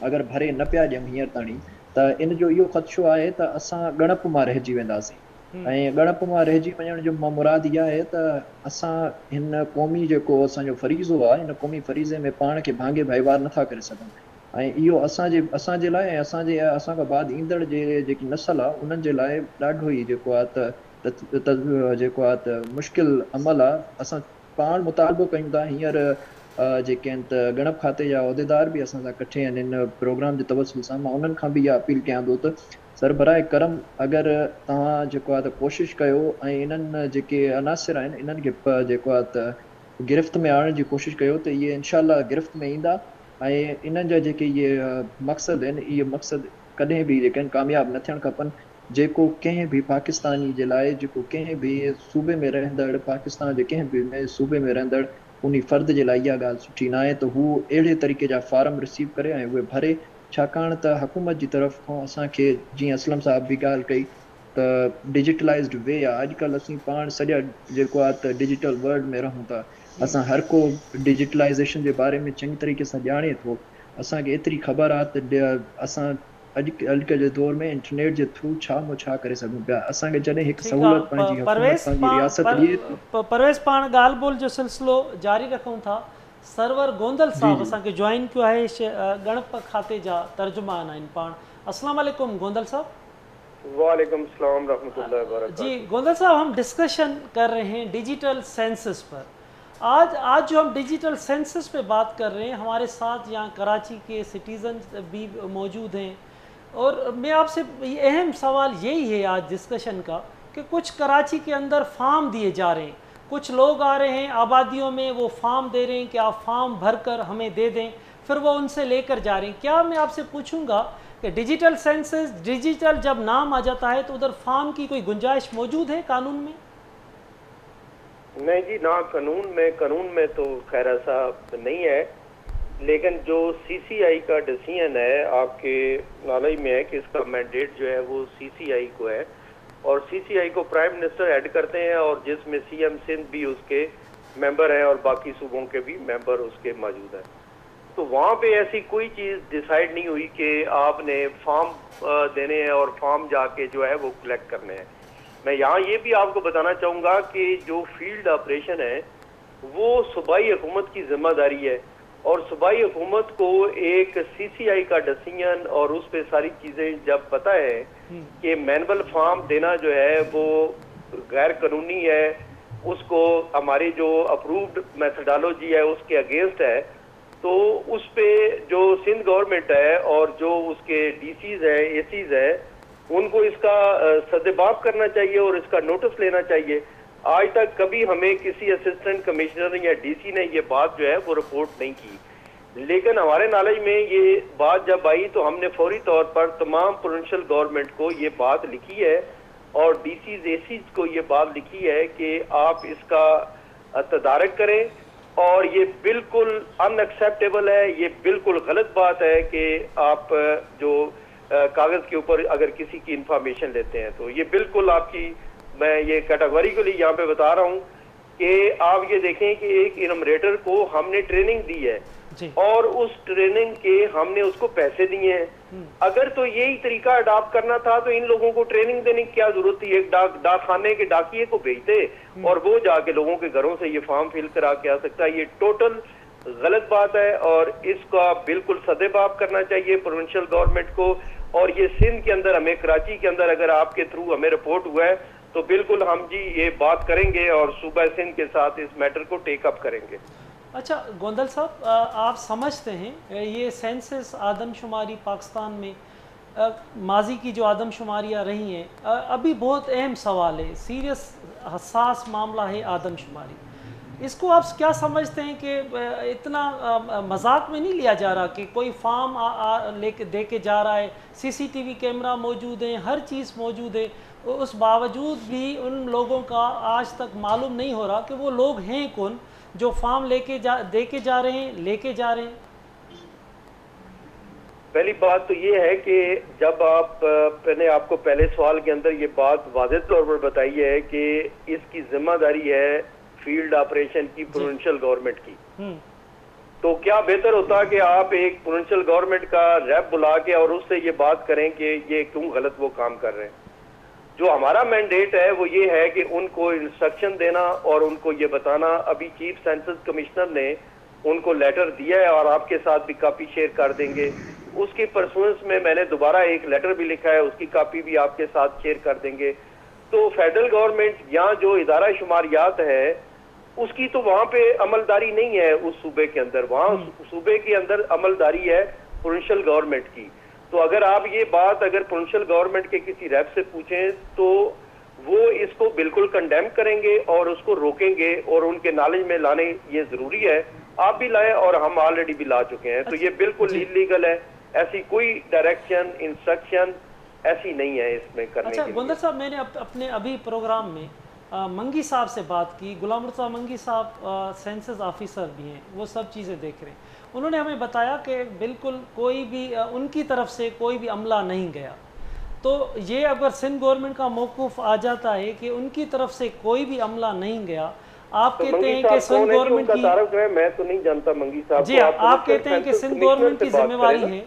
अगरि भरे न पिया ॾियूं हींअर ताणी, त इन जो इहो ख़दशो आहे त असां ॻणप मां रहिजी वेंदासीं। ऐं ॻणप मां रहिजी वञण जो मां मुराद इहा आहे त असां हिन क़ौमी जेको असांजो फ़रीज़ो आहे, हिन क़ौमी फ़रीज़े में पाण खे भाङे वहिंवार नथा करे सघूं, ऐं इहो असांजे लाइ ऐं असां खां बाद ईंदड़ जेकी नस्ल आहे उन्हनि जे लाइ ॾाढो ई जेको आहे जेको आहे त मुश्किल अमल आहे। असां पाण मुतालबो कयूं था हींअर जेके आहिनि त ॻणप खाते जा उहिदेदार बि असां सां कठे आहिनि इन प्रोग्राम जे तवसुल सां। मां उन्हनि खां बि इहा अपील कयां थो त सरबराह करम अगरि तव्हां जेको आहे त कोशिशि कयो ऐं इन्हनि जेके अनासिर आहिनि इन्हनि खे जेको आहे त गिरफ़्त में आणण जी कोशिशि कयो त इहे इनशा गिरफ़्त में ईंदा, ऐं इन्हनि जा जेके इहे मक़सद आहिनि, इहे मक़सद कॾहिं बि जेके आहिनि कामयाबु न थियणु खपनि। जेको कंहिं बि पाकिस्तानी जे लाइ, जेको कंहिं बि सूबे में रहंदड़, पाकिस्तान जे कंहिं बि सूबे में रहंदड़ उन फ़र्द जे लाइ इहा ॻाल्हि सुठी न आहे त हू अहिड़े तरीक़े जा फार्म रिसीव करे ऐं उहे भरे, छाकाणि त हुकूमत जी तरफ़ खां असांखे, जीअं असलम साहब बि ॻाल्हि कई, त डिजिटलाइज़्ड वे आहे। अॼुकल्ह असीं पाण सॼा जेको आहे त डिजिटल वर्ल्ड में रहूं था, असां हर को डिजिटलाइज़ेशन जे बारे में चङी तरीक़े सां ॼाणे थो। असांखे एतिरी ख़बर आहे त असां अॼुकल्ह जे दौर में इंटरनेट जे थ्रू छा करे सघूं पिया। असांखे जॾहिं हिकु ठीकु सहूलियत आहे, पंहिंजी हुकूमत पंहिंजी रियासत ॾिए थी। परवेज़ पाण ॻाल्हि ॿोल जो सिलसिलो जारी रखूं था। सरवर गोंदल साहब असांखे जॉइन कयो आहे, ॻणप खाते जा तर्जुमान आहिनि पाण। अस्सलाम वालेकुम गोंदल साहब। वालेकुम सलाम रहमतुल्लाहि व बरकातहू। जी गोंदल साहब, हम डिस्कशन कर रहे हैं डिजिटल सेंसस पर। आज जो हम डिजिटल सेंसस पे बात कर रहे हैं, हमारे साथ यहाँ कराची के सिटीज़न भी मौजूद हैं, और मैं आपसे अहम सवाल यही है आज डिस्कशन का कि कुछ कराची के अंदर फार्म दिए जा रहे हैं, कुछ लोग आ रहे हैं आबादियों में, वो फार्म दे रहे हैं कि आप फार्म भरकर हमें दे दें, फिर वो उनसे लेकर जा रहे हैं। क्या मैं आपसे पूछूंगा कि डिजिटल सेंसस, डिजिटल जब नाम आ जाता है तो उधर फार्म की कोई गुंजाइश मौजूद है कानून में? नहीं जी, ना कानून में तो खैर ऐसा नहीं है, लेकिन जो सीसीआई का डिसीजन है, आपके नॉलेज में है कि इसका मैंडेट जो है वो सीसीआई को है, और सीसीआई को प्राइम मिनिस्टर ऐड करते हैं, और जिसमें सीएम सिंध भी उसके मेंबर हैं और बाकी सूबों के भी मेंबर उसके मौजूद हैं। तो वहाँ पे ऐसी कोई चीज़ डिसाइड नहीं हुई कि आपने फॉर्म देने हैं और फॉर्म जाके जो है वो कलेक्ट करने हैं। मैं यहाँ ये भी आपको बताना चाहूँगा कि जो फील्ड ऑपरेशन है वो सूबाई हुकूमत की जिम्मेदारी है, और सूबाई हुकूमत को एक सीसीआई का डिसीजन और उस पर सारी चीज़ें जब पता है कि मैनुअल फॉर्म देना जो है वो गैर कानूनी है, उसको हमारी जो अप्रूव्ड मेथडोलॉजी है उसके अगेंस्ट है, तो उस पे जो सिंध गवर्नमेंट है और जो उसके डीसीज है, एसीज है, उनको इसका सद्देबाब करना चाहिए और इसका नोटिस लेना चाहिए। आज तक कभी हमें किसी असिस्टेंट कमिश्नर या डीसी ने ये बात जो है वो रिपोर्ट नहीं की, लेकिन हमारे नॉलेज में ये बात जब आई तो हमने फौरी तौर पर तमाम प्रोविंशियल गवर्नमेंट को ये बात लिखी है और डीसीज एसीज को ये बात लिखी है कि आप इसका तदारक करें, और ये बिल्कुल अनएक्सेप्टेबल है, ये बिल्कुल गलत बात है कि आप जो कागज के ऊपर अगर किसी की इंफॉर्मेशन लेते हैं तो ये बिल्कुल आपकी, मैं ये कैटेगोरिकली यहाँ पे बता रहा हूँ कि आप ये देखें कि एक इनमरेटर को हमने ट्रेनिंग दी है और उस ट्रेनिंग के हमने उसको पैसे दिए हैं। अगर तो यही तरीका अडॉप्ट करना था तो इन लोगों को ट्रेनिंग देने की क्या जरूरत थी? एक डाकखाने के डाकिए को भेजते और वो जाके लोगों के घरों से ये फॉर्म फिल करा के आ सकता है। ये टोटल गलत बात है और इसका बिल्कुल सदेबाब करना चाहिए प्रोविंशियल गवर्नमेंट को। और ये सिंध के अंदर, हमें कराची के अंदर अगर आपके थ्रू हमें रिपोर्ट हुआ है तो बिल्कुल हम जी ये बात करेंगे और सूबा सिंध के साथ इस मैटर को टेक अप करेंगे। अच्छा गोंदल साहब, आप समझते हैं ये सेंसस आदमशुमारी पाकिस्तान में माजी की जो आदमशुमारियाँ रही हैं, अभी बहुत अहम सवाल है, सीरियस हसास मामला है आदमशुमारी। इसको आप क्या समझते हैं कि इतना मजाक में नहीं लिया जा रहा कि कोई फार्म लेके दे के जा रहा है, सीसीटीवी कैमरा मौजूद है, हर चीज़ मौजूद है, उस बावजूद भी उन लोगों का आज तक मालूम नहीं हो रहा कि वो लोग हैं कौन जो फार्म दे के जा रहे हैं, लेके जा रहे हैं। पहली बात तो ये है कि जब मैंने आपको पहले सवाल के अंदर ये बात वाज़ेह तौर पर बताई है कि इसकी जिम्मेदारी है फील्ड ऑपरेशन की प्रोविंशियल गवर्नमेंट की, तो क्या बेहतर होता कि आप एक प्रोविंशियल गवर्नमेंट का रैप बुला के और उससे ये बात करें कि ये क्यों गलत वो काम कर रहे हैं। जो हमारा मैंडेट है वो ये है कि उनको इंस्ट्रक्शन देना और उनको ये बताना। अभी चीफ सेंसस कमिश्नर ने उनको लेटर दिया है और आपके साथ भी कापी शेयर कर देंगे। उसकी परसुएंस में मैंने दोबारा एक लेटर भी लिखा है, उसकी कापी भी आपके साथ शेयर कर देंगे। तो फेडरल गवर्नमेंट यहाँ जो इदारा शुमारियात है उसकी तो वहाँ पे अमलदारी नहीं है उस सूबे के अंदर, वहाँ सूबे के अंदर अमलदारी है प्रोविंशियल गवर्नमेंट की। तो अगर आप ये बात अगर प्रोविंशियल गवर्नमेंट के किसी रैप से पूछें तो वो इसको बिल्कुल कंडेम करेंगे और उसको रोकेंगे और उनके नॉलेज में लाने ये जरूरी है। आप भी लाए और हम ऑलरेडी भी ला चुके हैं। तो ये बिल्कुल इलीगल है, ऐसी कोई डायरेक्शन इंस्ट्रक्शन ऐसी नहीं है इसमें करने अच्छा की। गोंदल साहब, मैंने अपने अभी प्रोग्राम में मंगी साहब से बात की। गुलाम रज़ा मंगी साहब सेंसस ऑफिसर भी हैं, वो सब चीज़ें देख रहे हैं। उन्होंने हमें बताया कि बिल्कुल कोई भी उनकी तरफ से कोई भी अमला नहीं गया। तो ये अगर सिंध गवर्नमेंट का मौक़ूफ़ आ जाता है कि उनकी तरफ से कोई भी अमला नहीं गया, आप तो कहते हैं कि सिंध गवर्नमेंट की, मैं तो नहीं जानता मंगी साहब जी आप कहते हैं कि सिंध गवर्नमेंट की जिम्मेवारी है,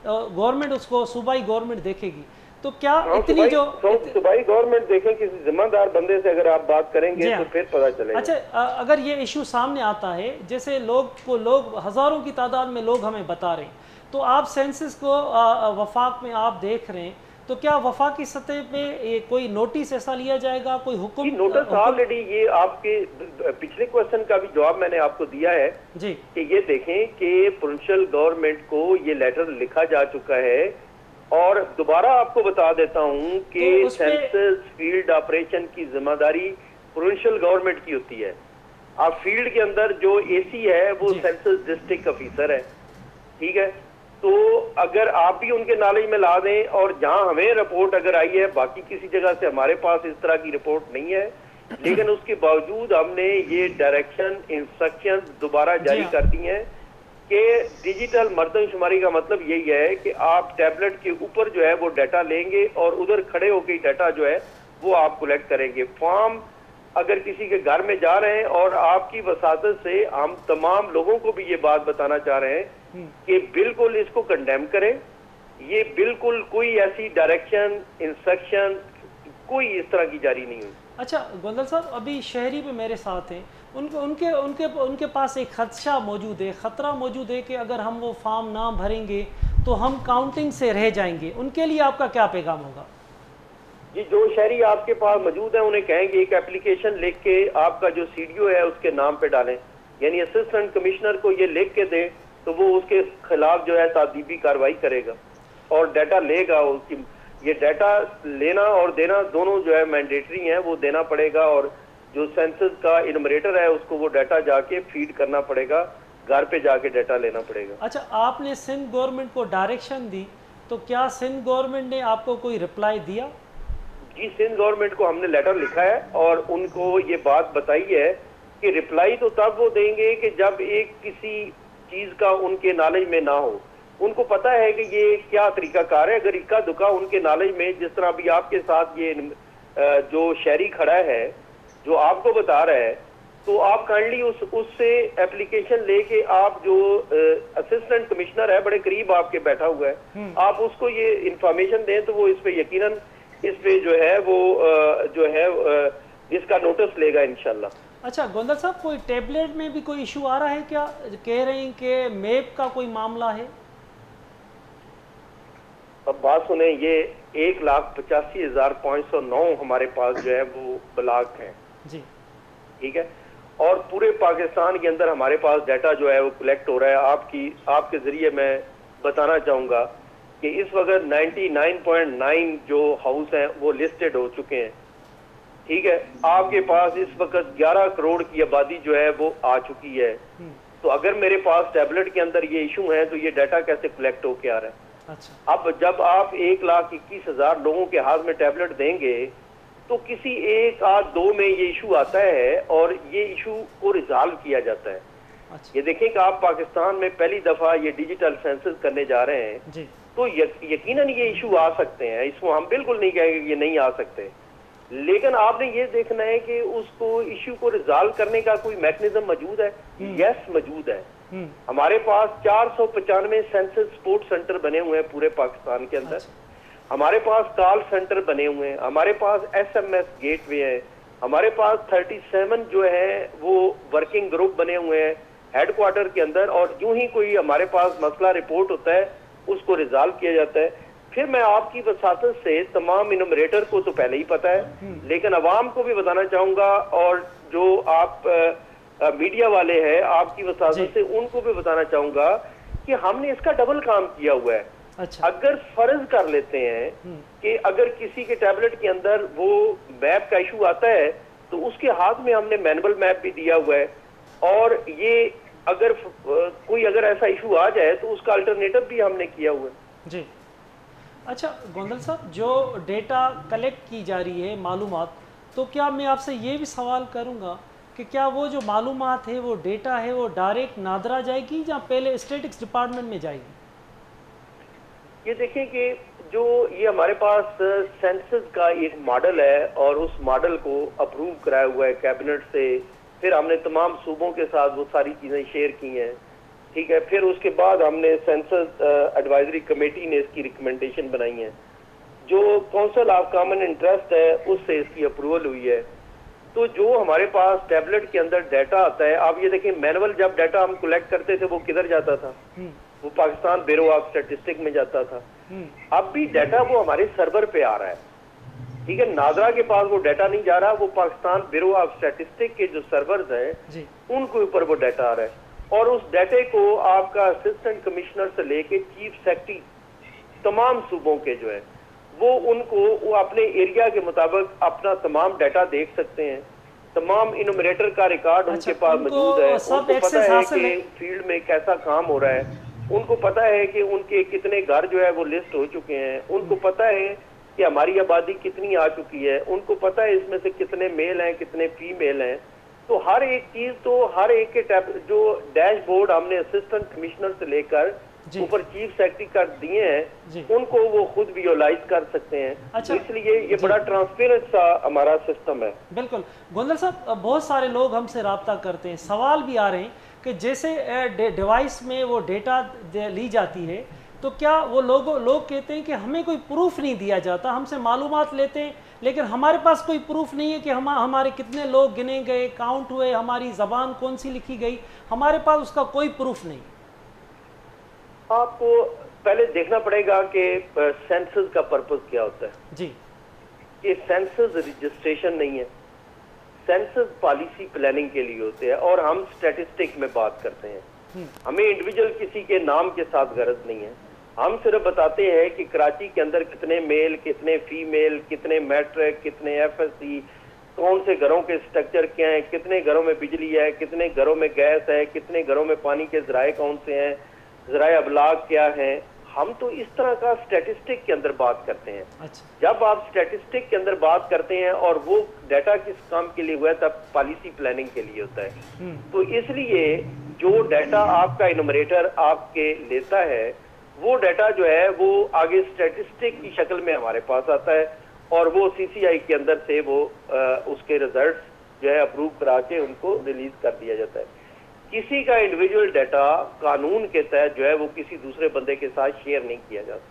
गवर्नमेंट उसको सूबाई गवर्नमेंट देखेगी। तो क्या इतनी जो सूबाई गवर्नमेंट देखें, किसी जिम्मेदार बंदे से अगर आप बात करेंगे तो फिर पता चलेगा। अच्छा, अगर ये इशू सामने आता है, जैसे लोग हज़ारों की तादाद में लोग हमें बता रहे हैं, तो आप सेंसस को वफाक में आप देख रहे हैं, तो क्या वफाकी सतह पे ये कोई नोटिस ऐसा लिया जाएगा, कोई हुक्म? नोटिस ऑलरेडी ये आपके पिछले क्वेश्चन का भी जवाब मैंने आपको दिया है जी कि ये देखें कि प्रोविंशियल गवर्नमेंट को ये लेटर लिखा जा चुका है। और दोबारा आपको बता देता हूं कि तो सेंसस फील्ड ऑपरेशन की जिम्मेदारी प्रोविंशियल गवर्नमेंट की होती है। आप फील्ड के अंदर जो एसी है वो सेंसस डिस्ट्रिक्ट ऑफिसर है, ठीक है। तो अगर आप भी उनके नॉलेज में ला दें, और जहां हमें रिपोर्ट अगर आई है, बाकी किसी जगह से हमारे पास इस तरह की रिपोर्ट नहीं है, लेकिन उसके बावजूद हमने ये डायरेक्शन इंस्ट्रक्शन दोबारा जारी कर दी हैं कि डिजिटल मर्दमशुमारी का मतलब यही है कि आप टैबलेट के ऊपर जो है वो डाटा लेंगे और उधर खड़े होकर डाटा जो है वो आप कलेक्ट करेंगे। फॉर्म अगर किसी के घर में जा रहे हैं, और आपकी वसातत से हम तमाम लोगों को भी ये बात बताना चाह रहे हैं कि बिल्कुल इसको कंडेम करें। ये बिल्कुल कोई ऐसी डायरेक्शन इंस्ट्रक्शन कोई इस तरह की जारी नहीं हुई। अच्छा गोंदल साहब, अभी शहरी भी मेरे साथ हैं, उनके पास एक खदशा मौजूद है, ख़तरा मौजूद है कि अगर हम वो फॉर्म ना भरेंगे तो हम काउंटिंग से रह जाएंगे। उनके लिए आपका क्या पैगाम होगा? जी, जो शहरी आपके पास मौजूद है उन्हें कहेंगे एक एप्लीकेशन लिख के आपका जो सीडीओ है उसके नाम पे डालें, यानी असिस्टेंट कमिश्नर को ये लिख के दें, तो वो उसके खिलाफ जो है तादीबी कार्रवाई करेगा और डाटा लेगा। उसकी ये डाटा लेना और देना दोनों जो है मैंडेटरी हैं, वो देना पड़ेगा। और जो सेंसस का इनमरेटर है उसको वो डाटा जाके फीड करना पड़ेगा, घर पे जाके डाटा लेना पड़ेगा। अच्छा, आपने सिंध गवर्नमेंट को डायरेक्शन दी, तो क्या सिंध गवर्नमेंट ने आपको कोई रिप्लाई दिया? जी, सिंध गवर्नमेंट को हमने लेटर लिखा है और उनको ये बात बताई है कि रिप्लाई तो तब वो देंगे कि जब एक किसी चीज का उनके नॉलेज में ना हो। उनको पता है कि ये क्या तरीकाकार है। अगर इक्का दुक्का उनके नॉलेज में, जिस तरह अभी आपके साथ ये जो शहरी खड़ा है जो आपको बता रहा है, तो आप काइंडली उससे एप्लीकेशन लेके आप जो असिस्टेंट कमिश्नर है बड़े करीब आपके बैठा हुआ है, आप उसको ये इंफॉर्मेशन दें तो वो इस पे यकीनन इस पे जो है वो जो है इसका नोटिस लेगा इंशाल्लाह। अच्छा गोंदल साहब, कोई टेबलेट में भी कोई इशू आ रहा है क्या? कह रहे हैं कि मैप का कोई मामला है। अब बात सुने, ये 1,85,509 हमारे पास जो है वो ब्लॉक हैं जी, ठीक है, और पूरे पाकिस्तान के अंदर हमारे पास डाटा जो है वो कलेक्ट हो रहा है। आपके जरिए मैं बताना चाहूंगा कि इस वक्त 99.9 जो हाउस हैं वो लिस्टेड हो चुके हैं, ठीक है। आपके पास इस वक्त 11 करोड़ की आबादी जो है वो आ चुकी है। तो अगर मेरे पास टैबलेट के अंदर ये इशू है तो ये डाटा कैसे कलेक्ट होके आ रहा है? अच्छा, अब जब आप 1,21,000 लोगों के हाथ में टैबलेट देंगे तो किसी एक आध दो में ये इशू आता है और ये इशू को रिजॉल्व किया जाता है। अच्छा ये देखें कि आप पाकिस्तान में पहली दफा ये डिजिटल सेंसस करने जा रहे हैं जी, तो यकीनन ये इशू आ सकते हैं, इसको हम बिल्कुल नहीं कहेंगे कि ये नहीं आ सकते, लेकिन आपने ये देखना है कि उसको इशू को रिजॉल्व करने का कोई मैकेनिज्म मौजूद है। यस, मौजूद है। हमारे पास 495 सेंसस सपोर्ट सेंटर बने हुए हैं पूरे पाकिस्तान के अंदर। हमारे पास कॉल सेंटर बने हुए हैं, हमारे पास SMS गेटवे है, हमारे पास 37 जो है वो वर्किंग ग्रुप बने हुए हैं हेडक्वार्टर के अंदर, और यूं ही कोई हमारे पास मसला रिपोर्ट होता है उसको रिजॉल्व किया जाता है। फिर मैं आपकी वसातत से तमाम इनुमरेटर को तो पहले ही पता है, लेकिन अवाम को भी बताना चाहूंगा, और जो आप मीडिया वाले हैं आपकी वसातत से उनको भी बताना चाहूंगा कि हमने इसका डबल काम किया हुआ है। अच्छा, अगर फर्ज कर लेते हैं कि अगर किसी के टैबलेट के अंदर वो मैप का इशू आता है तो उसके हाथ में हमने मैनुअल मैप भी दिया हुआ है, और ये अगर कोई ऐसा इशू आ जाए तो उसका अल्टरनेटिव भी हमने किया हुआ है जी। अच्छा गोंदल साहब, जो डेटा कलेक्ट की जा रही है मालूमात, तो क्या मैं आपसे ये भी सवाल करूँगा कि क्या वो जो मालूमात है, वो डेटा है, वो डायरेक्ट नादरा जाएगी या पहले स्टैटिस्टिक्स डिपार्टमेंट में जाएगी? ये देखें कि जो ये हमारे पास सेंसस का एक मॉडल है और उस मॉडल को अप्रूव कराया हुआ है कैबिनेट से, फिर हमने तमाम सूबों के साथ वो सारी चीज़ें शेयर की हैं, ठीक है। फिर उसके बाद हमने सेंसस एडवाइजरी कमेटी ने इसकी रिकमेंडेशन बनाई है, जो काउंसिल ऑफ कॉमन इंटरेस्ट है उससे इसकी अप्रूवल हुई है। तो जो हमारे पास टैबलेट के अंदर डाटा आता है, आप ये देखें मैनुअल जब डाटा हम कलेक्ट करते थे वो किधर जाता था? वो पाकिस्तान ब्यूरो ऑफ स्टैटिस्टिक्स में जाता था। अब भी डाटा वो हमारे सर्वर पे आ रहा है, ठीक है। नादरा के पास वो डाटा नहीं जा रहा, वो पाकिस्तान ब्यूरो ऑफ स्टैटिस्टिक्स के जो सर्वर्स हैं उनके ऊपर वो डाटा आ रहा है, और उस डाटे को आपका असिस्टेंट कमिश्नर से लेके चीफ सेक्रेटरी तमाम सूबों के जो है वो अपने एरिया के मुताबिक अपना तमाम डाटा देख सकते हैं। तमाम इनुमरेटर का रिकॉर्ड उनके पास मौजूद है, उनको पता है कि फील्ड में कैसा काम हो रहा है, उनको पता है कि उनके कितने घर जो है वो लिस्ट हो चुके हैं, उनको पता है कि हमारी आबादी कितनी आ चुकी है, उनको पता है इसमें से कितने मेल हैं कितने फीमेल हैं। तो हर एक चीज, तो हर एक के जो डैशबोर्ड हमने असिस्टेंट कमिश्नर से लेकर ऊपर चीफ सेक्रेटरी कर दिए हैं, उनको वो खुद विजुअलाइज कर सकते हैं। अच्छा, तो इसलिए ये बड़ा ट्रांसपेरेंट सा हमारा सिस्टम है। बिल्कुल गोंदल साहब, बहुत सारे लोग हमसे रब्ता करते हैं, सवाल भी आ रहे हैं कि जैसे डिवाइस में वो डेटा ली जाती है तो क्या वो लोग कहते हैं कि हमें कोई प्रूफ नहीं दिया जाता, हमसे मालूमात लेते हैं लेकिन हमारे पास कोई प्रूफ नहीं है कि हमारे कितने लोग गिने गए, काउंट हुए, हमारी ज़बान कौन सी लिखी गई, हमारे पास उसका कोई प्रूफ नहीं। आपको पहले देखना पड़ेगा कि सेंसस का पर्पस क्या होता है जी। ये सेंसस रजिस्ट्रेशन नहीं है, सेंसस पॉलिसी प्लानिंग के लिए होते हैं, और हम स्टैटिस्टिक में बात करते हैं। हमें इंडिविजुअल किसी के नाम के साथ गरज नहीं है, हम सिर्फ बताते हैं कि कराची के अंदर कितने मेल कितने फीमेल, कितने मैट्रिक, कितने FSC, कौन से घरों के स्ट्रक्चर क्या हैं, कितने घरों में बिजली है, कितने घरों में गैस है, कितने घरों में पानी के जराए कौन से हैं, जराए अबलाग क्या है। हम तो इस तरह का स्टैटिस्टिक के अंदर बात करते हैं। अच्छा। जब आप स्टैटिस्टिक के अंदर बात करते हैं और वो डाटा किस काम के लिए हुआ है, तब पॉलिसी प्लानिंग के लिए होता है। तो इसलिए जो डाटा आपका इनुमरेटर आपके लेता है वो डाटा जो है वो आगे स्टैटिस्टिक की शक्ल में हमारे पास आता है, और वो CCI के अंदर से वो उसके रिजल्ट्स जो है अप्रूव करा के उनको रिलीज कर दिया जाता है। किसी का इंडिविजुअल डाटा कानून के तहत जो है वो किसी दूसरे बंदे के साथ शेयर नहीं किया जाता।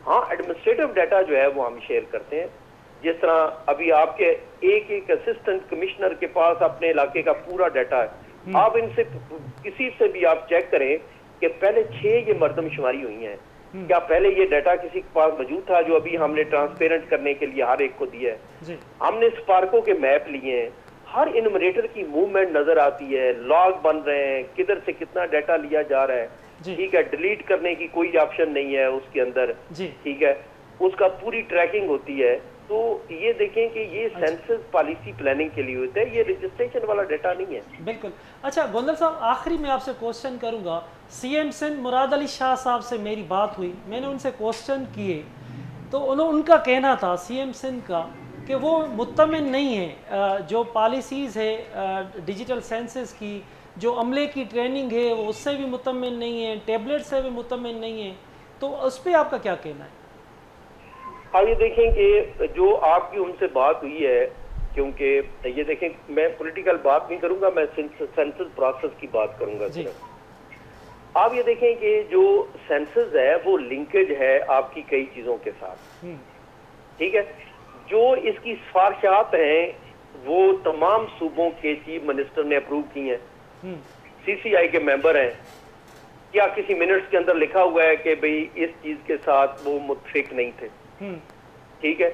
हाँ, एडमिनिस्ट्रेटिव डाटा जो है वो हम शेयर करते हैं, जिस तरह अभी आपके एक एक असिस्टेंट कमिश्नर के पास अपने इलाके का पूरा डाटा है। आप इनसे किसी से भी आप चेक करें कि पहले 6 ये मर्दमशुमारी हुई हैं, क्या पहले ये डाटा किसी के पास मौजूद था जो अभी हमने ट्रांसपेरेंट करने के लिए हर एक को दिया है। हमने स्पार्को के मैप लिए हैं, हर इनमरेटर की मूवमेंट नजर आती है, लॉग बन रहे हैं, किधर से कितना डाटा लिया जा रहा है, ठीक है। डिलीट करने की कोई ऑप्शन नहीं है उसके अंदर, ठीक है, उसका पूरी ट्रैकिंग होती है। तो ये देखें कि ये सेंसस पॉलिसी प्लानिंग के लिए होता है, ये रजिस्ट्रेशन वाला डाटा नहीं है। बिल्कुल। अच्छा गोंदल साहब, आखिरी में आपसे क्वेश्चन करूंगा। सीएम सिंध मुराद अली शाह साहब से मेरी बात हुई, मैंने उनसे क्वेश्चन किए तो उनका कहना था सीएम सिंध का कि वो मुत्तमिन नहीं है, जो पॉलिसीज़ है डिजिटल सेंसस की, जो अमले की ट्रेनिंग है वो उससे भी मुत्तमिन नहीं है, टैबलेट से भी मुत्तमिन नहीं है। तो उस पर आपका क्या कहना है? हाँ, ये देखें कि जो आपकी उनसे बात हुई है, क्योंकि ये देखें मैं पॉलिटिकल बात नहीं करूंगा, मैं सेंसस प्रोसेस की बात करूंगा सिर्फ। आप ये देखें कि जो सेंसस है वो लिंकेज है आपकी कई चीजों के साथ, ठीक है। जो इसकी सिफारिशात हैं वो तमाम सूबों के चीफ मिनिस्टर ने अप्रूव की हैं, सीसीआई के मेंबर हैं। क्या किसी मिनट्स के अंदर लिखा हुआ है कि भाई इस चीज के साथ वो मुत्फिक नहीं थे, ठीक है।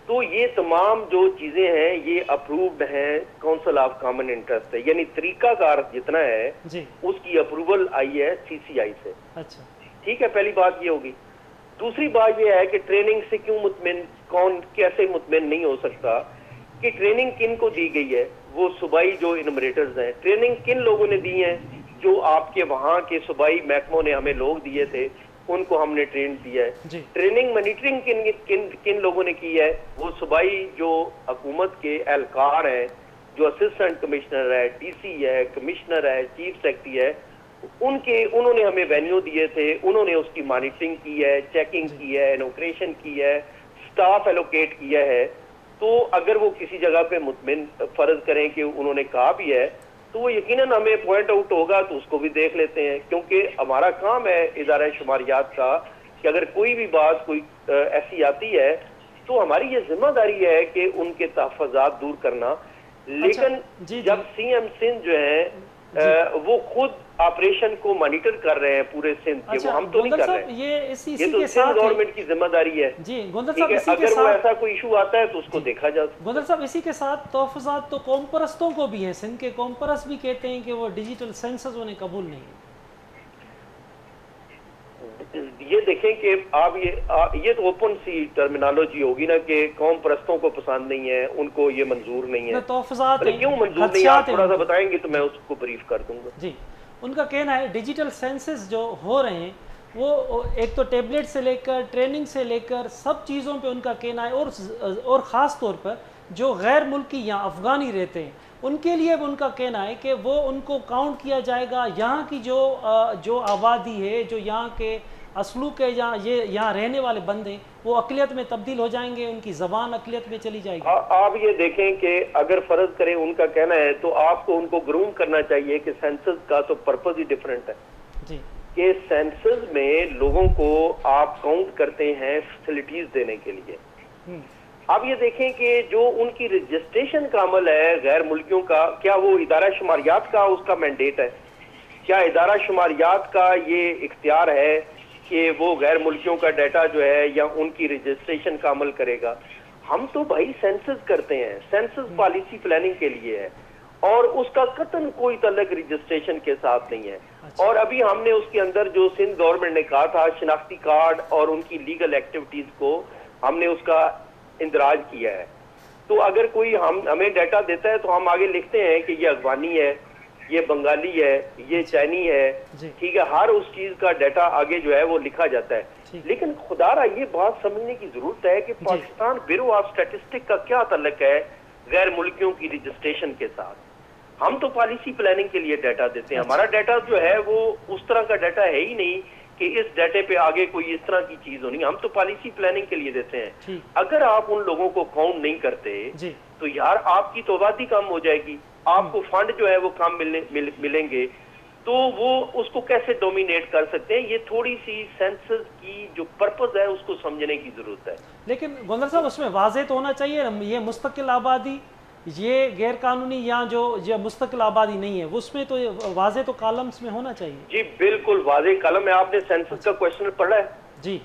तो ये तमाम जो चीजें हैं ये अप्रूव्ड हैं काउंसिल ऑफ कॉमन इंटरेस्ट है, यानी तरीकाकार जितना है उसकी अप्रूवल आई है सीसीआई से। अच्छा, ठीक है, पहली बात ये होगी। दूसरी बात ये है कि ट्रेनिंग से क्यों मुतमिन, कौन कैसे मुतमिन नहीं हो सकता कि ट्रेनिंग किन को दी गई है। वो सूबाई जो इनमरेटर्स हैं, ट्रेनिंग किन लोगों ने दी है, जो आपके वहां के सूबाई महकमों ने हमें लोग दिए थे उनको हमने ट्रेन दिया है। ट्रेनिंग मॉनिटरिंग किन किन किन लोगों ने की है, वो सूबाई जो हुकूमत के एहलकार हैं, जो असिस्टेंट कमिश्नर है, डीसी है, कमिश्नर है, चीफ सेक्रेटरी है, उन्होंने हमें वेन्यू दिए थे, उन्होंने उसकी मॉनिटरिंग की है, चेकिंग की है, इनोग्रेशन की है, स्टाफ एलोकेट किया है। तो अगर वो किसी जगह पे मुतमिन फर्ज करें कि उन्होंने कहा भी है तो वो यकीनन हमें पॉइंट आउट होगा तो उसको भी देख लेते हैं, क्योंकि हमारा काम है इदारा शुमारियात का कि अगर कोई भी बात कोई ऐसी आती है तो हमारी ये जिम्मेदारी है कि उनके तहफ़्फ़ुज़ात दूर करना। लेकिन जब सीएम सिंध जो है वो खुद ऑपरेशन को मॉनिटर कर रहे हैं पूरे सिंध के, वो हम तो नहीं कर रहे हैं, ये तो सिंध गवर्नमेंट की जिम्मेदारी है। जी गोंदल साहब, अगर वो ऐसा कोई इशू आता है तो उसको देखा जाए। गोंदल साहब, इसी के साथ तहफ़्फ़ुज़ात तो कौम परस्तों को भी है, सिंध के कौम परस्त भी कहते हैं कि वो डिजिटल सेंसस उन्हें कबूल नहीं है। ये देखें कि आप ये तो ओपन सी टर्मिनोलॉजी होगी ना कि कौम परस्तों को पसंद नहीं है, उनको ये मंजूर नहीं है। क्यों मंजूर नहीं है आप थोड़ा सा बताएंगे तो मैं उसको ब्रीफ कर दूंगा। जी, उनका कहना है डिजिटल सेंसस जो हो रहे हैं वो एक तो टैबलेट से लेकर ट्रेनिंग से लेकर सब चीज़ों पे उनका कहना है, और ख़ास तौर पर जो गैर मुल्की या अफ़गानी रहते हैं उनके लिए भी उनका कहना है कि वो उनको काउंट किया जाएगा। यहाँ की जो आबादी है, जो यहाँ के असलूक है, यहाँ रहने वाले बंदे वो अक़लियत में तब्दील हो जाएंगे, उनकी ज़बान अक़लियत में चली जाएगी। आप ये देखें कि अगर फ़र्ज करें उनका कहना है तो आपको उनको ग्रूम करना चाहिए कि सेंसस का तो पर्पज़ ही डिफरेंट है जी, कि सेंसस में लोगों को आप काउंट करते हैं फैसिलिटीज देने के लिए। आप ये देखें कि जो उनकी रजिस्ट्रेशन का अमल है गैर मुल्कियों का, क्या वो इदारा शुमारियात का उसका मैंडेट है? क्या इदारा शुमारियात का ये इख्तियार है कि वो गैर मुल्कियों का डाटा जो है या उनकी रजिस्ट्रेशन का अमल करेगा? हम तो भाई सेंसस करते हैं, सेंसस पॉलिसी प्लानिंग के लिए है और उसका कतन कोई तल्लुक रजिस्ट्रेशन के साथ नहीं है। और अभी हमने उसके अंदर जो सिंध गवर्नमेंट ने कहा था शिनाख्ती कार्ड और उनकी लीगल एक्टिविटीज को हमने उसका इंदराज किया है। तो अगर कोई हमें डाटा देता है तो हम आगे लिखते हैं कि ये अफगानी है, ये बंगाली है, ये चाइनी है, ठीक है, हर उस चीज का डाटा आगे जो है वो लिखा जाता है। लेकिन खुदारा ये बात समझने की जरूरत है कि पाकिस्तान ब्यूरो ऑफ स्टैटिस्टिक्स का क्या ताल्लुक है गैर मुल्कियों की रजिस्ट्रेशन के साथ। हम तो पॉलिसी प्लानिंग के लिए डाटा देते हैं, हमारा डाटा जो है वो उस तरह का डाटा है ही नहीं कि इस डाटे पे आगे कोई इस तरह की चीज होनी, हम तो पॉलिसी प्लानिंग के लिए देते हैं। अगर आप उन लोगों को काउंट नहीं करते तो यार आपकी तो आबादी कम हो जाएगी, आपको फंड जो है वो कम मिलेंगे। तो वो उसको कैसे डोमिनेट कर सकते हैं? ये थोड़ी सी सेंसस की जो पर्पस है उसको समझने की जरूरत है। लेकिन गोंदल साहब उसमें वाज़े तो होना चाहिए, ये मुस्तकिल आबादी, ये गैर कानूनी या जो मुस्तकिल आबादी नहीं है, उसमें तो वाज़े तो कॉलम्स में होना चाहिए। जी बिल्कुल वाज़े कॉलम है। आपने सेंसस का क्वेश्चन पढ़ा है? जी,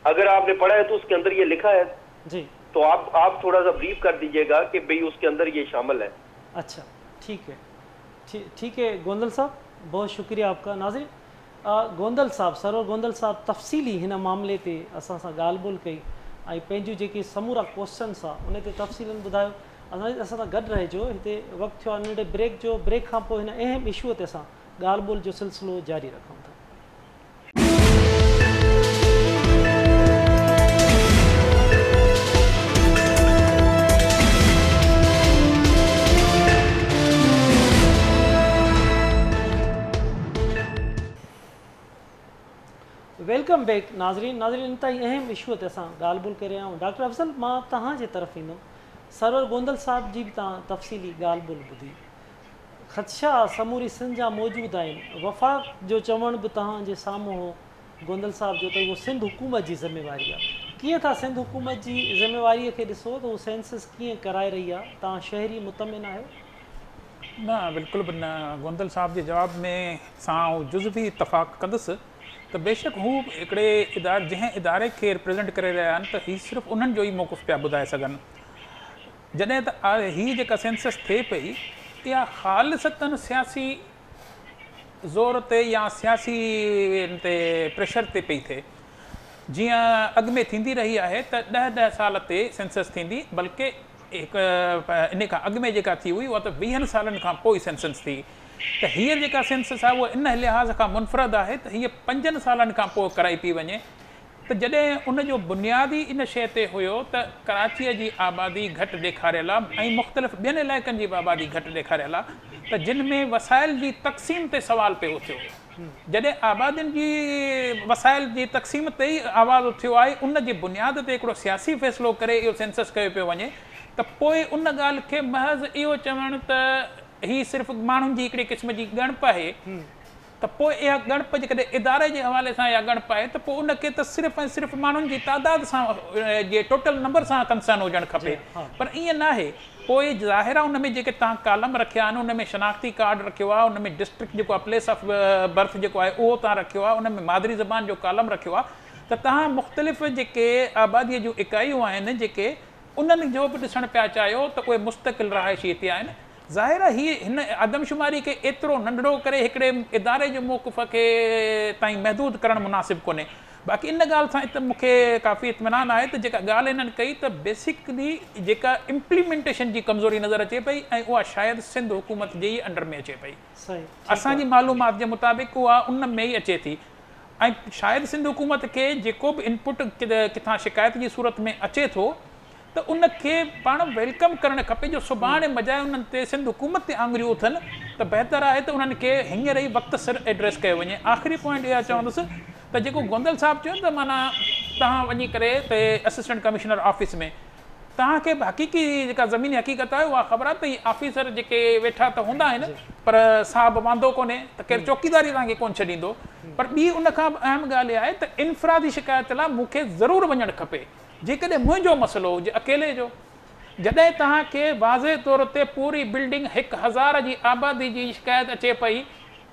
अगर आपने पढ़ा है तो उसके अंदर ये लिखा है। जी, तो आप थोड़ा सा ब्रीफ कर दीजिएगा कि भाई उसके अंदर ये शामिल है। अच्छा, ठीक है, ठीक है गोंदल साहब, बहुत शुक्रिया आपका। नाज़रीन, गोंदल साहब, सरवर गोंदल साहब तफ़सीली हिन मामले ते असां सां ॻाल्हि ॿोल कई ऐं पंहिंजूं जेके समूरा क्वेश्चन्स आहे उन ते तफ़सीलन ॿुधायो। असां सां गॾु रहिजो, हिते वक़्तु थियो आहे नंढे ब्रेक जो। ब्रेक खां पोइ हिन अहम इशूअ ते असां ॻाल्हि ॿोल जो सिलसिलो जारी रखूं था। वेलकम बैक नाज़रीन। इन ताईं अहम इशूअ ते असां ॻाल्हि ॿोल करे रहिया आहियूं। डॉक्टर अफ़ज़ल, मां तव्हांजे तरफ़ ईंदुमि। सरवर गोंदल साहब जी बि तव्हां तफ़सीली ॻाल्हि ॿोल ॿुधी। ख़दशा समूरी सिंध जा मौजूदु आहिनि। वफ़ाक़ जो चवण बि तव्हांजे साम्हूं हो गोंदल साहब जो, त उहो सिंध हुकूमत जी ज़िम्मेवारी आहे। कीअं था सिंध हुकूमत जी ज़िम्मेवारीअ खे ॾिसो त उहो सेंसस कीअं कराए रही आहे? तव्हां शहरी मुतमिन आहियो? न, बिल्कुलु बि न। गोंदल साहब जे जवाब में सां जुज़वी इतफ़ाक़ कंदुसि त बेशक हू हिकिड़े जंहिं इदारे खे रिप्रेज़ेंट करे रहिया आहिनि त हीअ सिर्फ़ु उन्हनि जो ई मौक़िफ़ पिया ॿुधाए सघनि। जॾहिं त हीअ जेका सेंसस थिए पई इहा ख़ालिसतन सियासी ज़ोर ते या सियासी ते प्रेशर ते पई थिए। जीअं अॻु में थींदी रही आहे त 10-10 साल ते सेंसस थींदी, बल्कि इन खां अॻु में जेका थी हुई उहा त 20 सालनि खां पोइ सेंसस थी। त हीअ जेका सेंसस आहे उहा इन लिहाज़ खां मुनफ़रद आहे त हीअ 5 सालनि खां पोइ कराई पई वञे। त जॾहिं उनजो बुनियादी इन शइ ते हुयो त कराचीअ जी आबादी घटि ॾेखारियल आहे ऐं मुख़्तलिफ़ ॿियनि इलाइक़नि जी बि आबादी घटि ॾेखारियल आहे, त जिन में वसाइल जी तक़सीम ते सवाल पियो थियो। जॾहिं आबादियुनि जी वसाइल जी तक़सीम ते ई आवाज़ उथियो आहे, उन जी बुनियाद ते हिकिड़ो सियासी फ़ैसिलो करे इहो सेंसस कयो पियो वञे, त पोइ उन ॻाल्हि खे महज़ इहो चवणु त हीअ सिर्फ़ु माण्हुनि जी हिकिड़ी क़िस्म जी ॻणप आहे, त पोइ इहा ॻणप जेकॾहिं इदारे जे हवाले सां इहा ॻणप आहे त पोइ उनखे त सिर्फ़ु ऐं सिर्फ़ु माण्हुनि जी तादाद सां जे टोटल नंबर सां कंसर्न हुजणु खपे। पर ईअं न आहे। पोइ ज़ाहिर आहे उन में जेके तव्हां कालम रखिया आहिनि उन में शनाख़्ती कार्ड रखियो आहे, उन में डिस्ट्रिक्ट जेको आहे प्लेस ऑफ बर्थ जेको आहे उहो तव्हां रखियो आहे, उन में मादरी ज़बान जो कालम रखियो आहे, त तव्हां मुख़्तलिफ़ जेके आबादीअ जूं इकाइयूं आहिनि जेके उन्हनि जो बि ॾिसणु पिया चाहियो त उहे मुस्तक़िल रहाइशी हिते आहिनि। ज़ाहिर आहे हीअ हिन आदमशुमारी खे एतिरो नंढड़ो करे हिकिड़े इदारे जे मौक़िफ़ खे ताईं महदूद करणु मुनासिबु कोन्हे। बाक़ी इन ॻाल्हि सां त मूंखे काफ़ी इत्मिनान आहे त जेका ॻाल्हि हिननि कई त बेसिकली जेका इम्प्लीमेंटेशन जी कमज़ोरी नज़र अचे पई ऐं उहा शायदि सिंध हुकूमत जे ई अंडर में अचे पई। असांजी मालूमात जे मुताबिक़ उहा उन में ई अचे थी ऐं शायदि सिंध हुकूमत खे जेको बि इनपुट किथां शिकायत जी सूरत में अचे थो त उनखे पाण वेलकम करणु खपे, जो सुभाणे बजाए उन्हनि ते सिंध हुकूमत ते आङुरियूं उथनि त बहितर आहे त उन्हनि खे हींअर ई वक़्तु सिर एड्रेस कयो वञे। आख़िरी पॉइंट इहा चवंदुसि त जेको गोंदल साहब चयो त माना तव्हां वञी करे त असिस्टेंट कमिश्नर ऑफिस में तव्हांखे बि हक़ीक़ी जेका ज़मीनी हक़ीक़त आहे उहा ख़बर आहे त हीअ ऑफिसर जेके वेठा त हूंदा आहिनि पर साहब वांदो कोन्हे त केरु चौकीदारी तव्हांखे कोन्ह छॾींदो। पर ॿी उनखां बि अहम ॻाल्हि इहा आहे त इनफ़रादी शिकायत लाइ मूंखे ज़रूरु वञणु खपे। जेकॾहिं मुंहिंजो मसइलो हुजे अकेले जो, जॾहिं तव्हांखे वाज़े तौर ते पूरी बिल्डिंग 1000 जी आबादी जी शिकायत अचे पई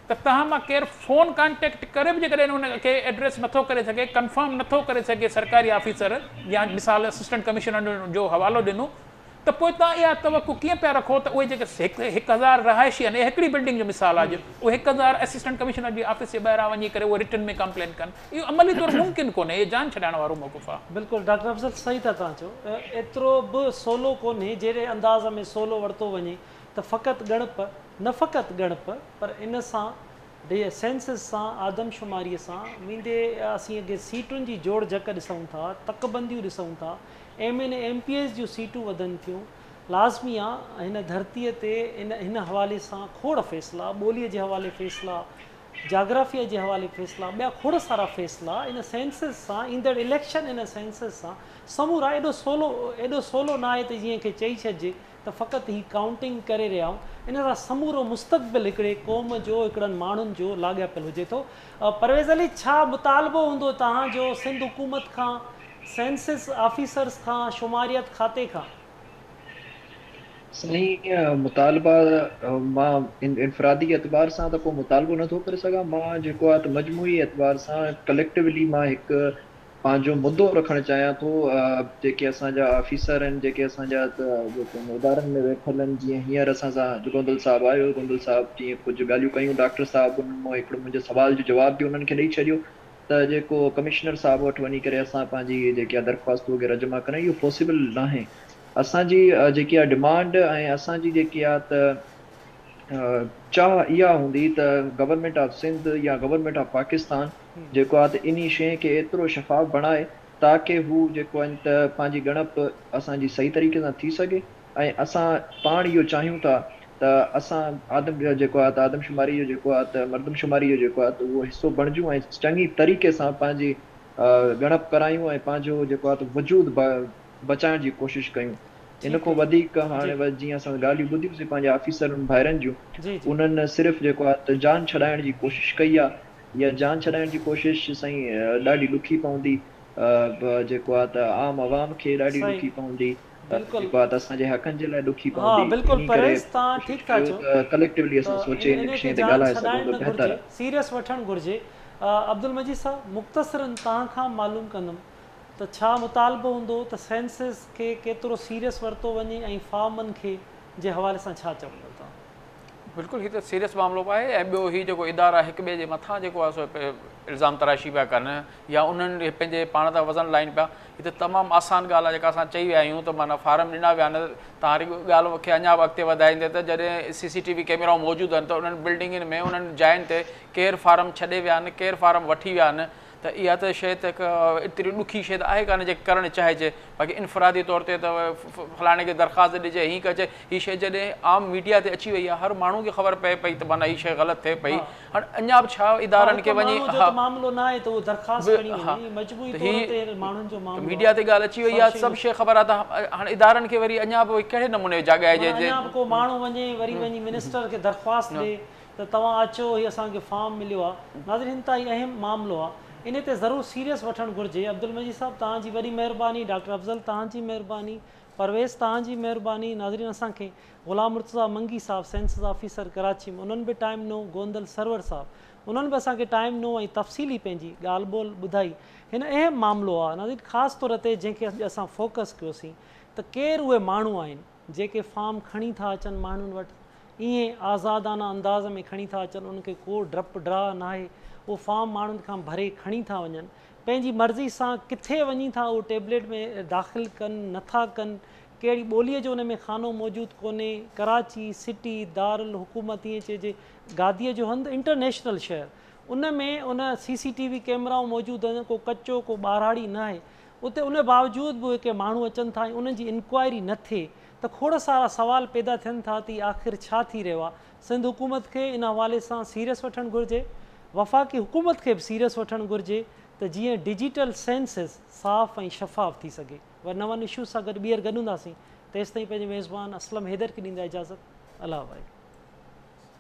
त तव्हां मां केरु फ़ोन कॉन्टेक्ट करे बि जेकॾहिं उनखे एड्रेस नथो करे सघे, कंफर्म नथो करे सघे सरकारी ऑफिसर या मिसाल असिस्टेंट कमिश्नर जो हवालो ॾिनो, त पोइ तव्हां इहा तवक़ु कीअं पिया रखो त उहे जेके 1000 रहाइशी आहिनि, हिकिड़ी बिल्डिंग जो मिसाल आहे, उहे 1000 असिस्टेंट कमिश्नर जी ऑफिस जे ॿाहिरां वञी करे उहे रिटन में कंप्लेन कनि। इहो अमली तौरु मुमकिन कोन्हे, इहो जान छॾाइण वारो मौक़िफ़ आहे। बिल्कुलु डॉक्टर अफ़ज़ल, सही था तव्हां चओ। एतिरो बि सवलो कोन्हे जहिड़े अंदाज़ में सवलो वरितो वञे त फ़क़ति ॻणप, न फ़क़ति ॻणप, पर इन सां सेंसस सां आदमशुमारीअ सां वेंदे असीं अॻे सीटुनि जी जोड़ जक ॾिसूं था, तकबंदियूं ॾिसूं था, MN MPS जूं सीटूं वधनि थियूं। लाज़मी आहे हिन धरतीअ ते हिन हवाले सां खोड़ फ़ैसिला, ॿोलीअ जे हवाले फ़ैसिला, जाग्राफिया जे हवाले फ़ैसिला, ॿिया खोड़ सारा फ़ैसिला इन सेंसस सां, ईंदड़ इलेक्शन इन सेंसस सां समूरा एॾो सवलो न आहे त जीअं खे चई छॾिजे त फ़क़ति ही काउंटिंग करे रहिया आहियूं। इन सां समूरो मुस्तक़बिल हिकिड़े क़ौम जो हिकिड़नि माण्हुनि जो लाॻापियल हुजे थो। परवेज़ अली, छा मुतालबो हूंदो तव्हांजो सिंध हुकूमत खां, सेंसिस ऑफिसर्स खां, शुमारियत खाते खां? साईं मुतालबा मां इनफरादी एतबार सां त को मुतालबो नथो करे सघां। मां जेको आहे त मजमूई एतबार सां कलेक्टिवली मां हिकु पंहिंजो मुद्दो रखणु चाहियां थो। जेके असांजा ऑफिसर आहिनि, जेके असांजा जेके इदारनि में वेठल आहिनि, जीअं हींअर असां सां गोंदल साहब आयो, गोंदल साहब जीअं कुझु ॻाल्हियूं कयूं, डॉक्टर साहब उन्हनि मां हिकिड़ो मुंहिंजे सुवाल जो जवाब बि उन्हनि खे ॾेई छॾियो त जेको कमिश्नर साहब वटि वञी करे असां पंहिंजी जेकी आहे दरख़्वास्त वग़ैरह जमा करायूं, इहो पॉसिबल न आहे। असांजी जेकी आहे डिमांड ऐं असांजी जेकी आहे त चाह इहा हूंदी त गवर्नमेंट ऑफ सिंध या गवर्नमेंट ऑफ पाकिस्तान जेको आहे त इन शइ खे एतिरो शफ़ाफ़ बणाए ताकी हू जेको आहिनि त पंहिंजी ॻणप असांजी सही तरीक़े सां थी सघे। ऐं असां पाण इहो चाहियूं था त असां जेको आहे त आदमशुमारी जो जेको आहे त मर्दमशुमारी जो जेको आहे त उहो हिसो बणिजूं ऐं चङी तरीक़े सां पंहिंजी ॻणप करायूं ऐं पंहिंजो जेको आहे त वजूद बचाइण जी कोशिशि कयूं। इन खां वधीक हाणे जीअं असां ॻाल्हियूं ॿुधियूंसीं पंहिंजे ऑफिसरनि भाइरनि जूं, उन्हनि सिर्फ़ु जेको आहे त जान छॾाइण जी कोशिशि कई आहे। इहा जान छॾाइण जी कोशिशि साईं ॾाढी ॾुखी पवंदी, जेको आहे त आम आवाम खे ॾाढी ॾुखी पवंदी, जेको आहे त असांजे हक़नि जे लाइ ॾुखी पवंदी। बिल्कुलु परवेज़, तव्हां ठीकु था चओ, कलेक्टिवली असां सोचे इन शइ ते ॻाल्हाए सघूं त बहितर आहे। सीरियस वठणु घुरिजे। अब्दुल मजीद साहब, मुख़्तसरन तव्हां खां मालूम कंदुमि त छा मुतालबो हूंदो त सेंसिस खे केतिरो सीरियस वरितो वञे ऐं फार्मनि खे जे हवाले सां छा चवंदो तव्हां? बिल्कुलु, हीअ त सीरियस मामिलो आहे। ऐं ॿियो हीउ जेको इदारा हिक ॿिए जे मथां जेको आहे सो इल्ज़ाम तराशी पिया कनि या उन्हनि पंहिंजे पाण था वज़न लाइनि पिया, हीअ त तमामु आसान ॻाल्हि आहे। जेका असां चई विया आहियूं त माना फार्म ॾिना विया आहिनि, तव्हां ॻाल्हि खे अञा बि अॻिते वधाईंदे त जॾहिं CCTV कैमराऊं मौजूदु आहिनि त उन्हनि बिल्डिंगुनि में उन्हनि जायुनि ते केरु फार्म छॾे विया आहिनि, केरु फार्म वठी विया आहिनि, त इहा त शइ त हिकु एतिरी ॾुखी शइ त आहे कान जेके करणु चाहिजे। बाक़ी इनफ़रादी तौर ते त फलाणे खे दरख़्वास्त ॾिजे, हीअं कजे, हीअ शइ जॾहिं आम मीडिया ते अची वई आहे, हर माण्हू खे ख़बर पए पई त माना हीअ शइ ग़लति थिए पई। हाणे अञा बि छा इदारनि खे वञी मीडिया ते ॻाल्हि अची वई आहे, सभु शइ ख़बर आहे, त हाणे इदारनि खे वरी अञा बि कहिड़े नमूने जाॻाइजे। को माण्हू वञे वरी वञी मिनिस्टर खे दरख़्वास्त ॾिए त तव्हां अचो, हीअ असांखे फार्म मिलियो आहे। नाज़रीन, त इहो अहम मामिलो आहे, इन ते ज़रूरु सीरियस वठणु घुरिजे। अब्दुल मजीद साहब, तव्हांजी वॾी महिरबानी। डॉक्टर अफ़ज़ल, तव्हांजी महिरबानी। परवेज़, तव्हांजी महिरबानी। नाज़रीन, असांखे ग़ुलाम मुर्तज़ा मंगी साहब, सेंसिस ऑफिसर कराची में, उन्हनि बि टाइम ॾिनो। गोंदल सरवर साहब, उन्हनि बि असांखे टाइम ॾिनो ऐं तफ़सीली पंहिंजी ॻाल्हि ॿोल ॿुधाई। हिन अहम मामिलो आहे नाज़रीन, ख़ासि तौर ते जंहिंखे अॼु असां फोकस कयोसीं त केरु उहे माण्हू आहिनि जेके फार्म खणी था अचनि माण्हुनि वटि, ईअं आज़ादाना अंदाज़ में खणी था अचनि, उनखे को डप ड्रा न आहे, उहो फार्म माण्हुनि खां भरे खणी था वञनि, पंहिंजी मर्ज़ी सां किथे वञी था उहो टेबलेट में दाख़िल कनि, नथा कनि, कहिड़ी ॿोलीअ जो उन में खानो मौजूदु कोन्हे। कराची सिटी दारुल हुकूमत ईअं चइजे, गादीअ जो हंधि, इंटरनेशनल शहर, उन में उन CCTV कैमराऊं मौजूदु आहिनि, को कचो को ॿारहाड़ी न आहे उते। उन बावजूदि बि के माण्हू अचनि था ऐं उन्हनि जी इंक्वायरी न थिए त खोड़ सारा सवाल पैदा थियनि था त आख़िर छा थी रहियो आहे। सिंध हुकूमत खे इन हवाले सां सीरियस वठणु घुरिजे, वफ़ाक़ी हुकूमत खे बि सीरियस वठणु घुरिजे त जीअं डिजिटल सेंसिस साफ़ ऐं शफ़ाफ़ थी सघे। वरी नवनि इशूज़ सां गॾु ॿीहर गॾूंदासीं। तेसिताईं पंहिंजे मेज़बान असलम हैदर खे ॾींदा इजाज़त। अल्लाह वाहे।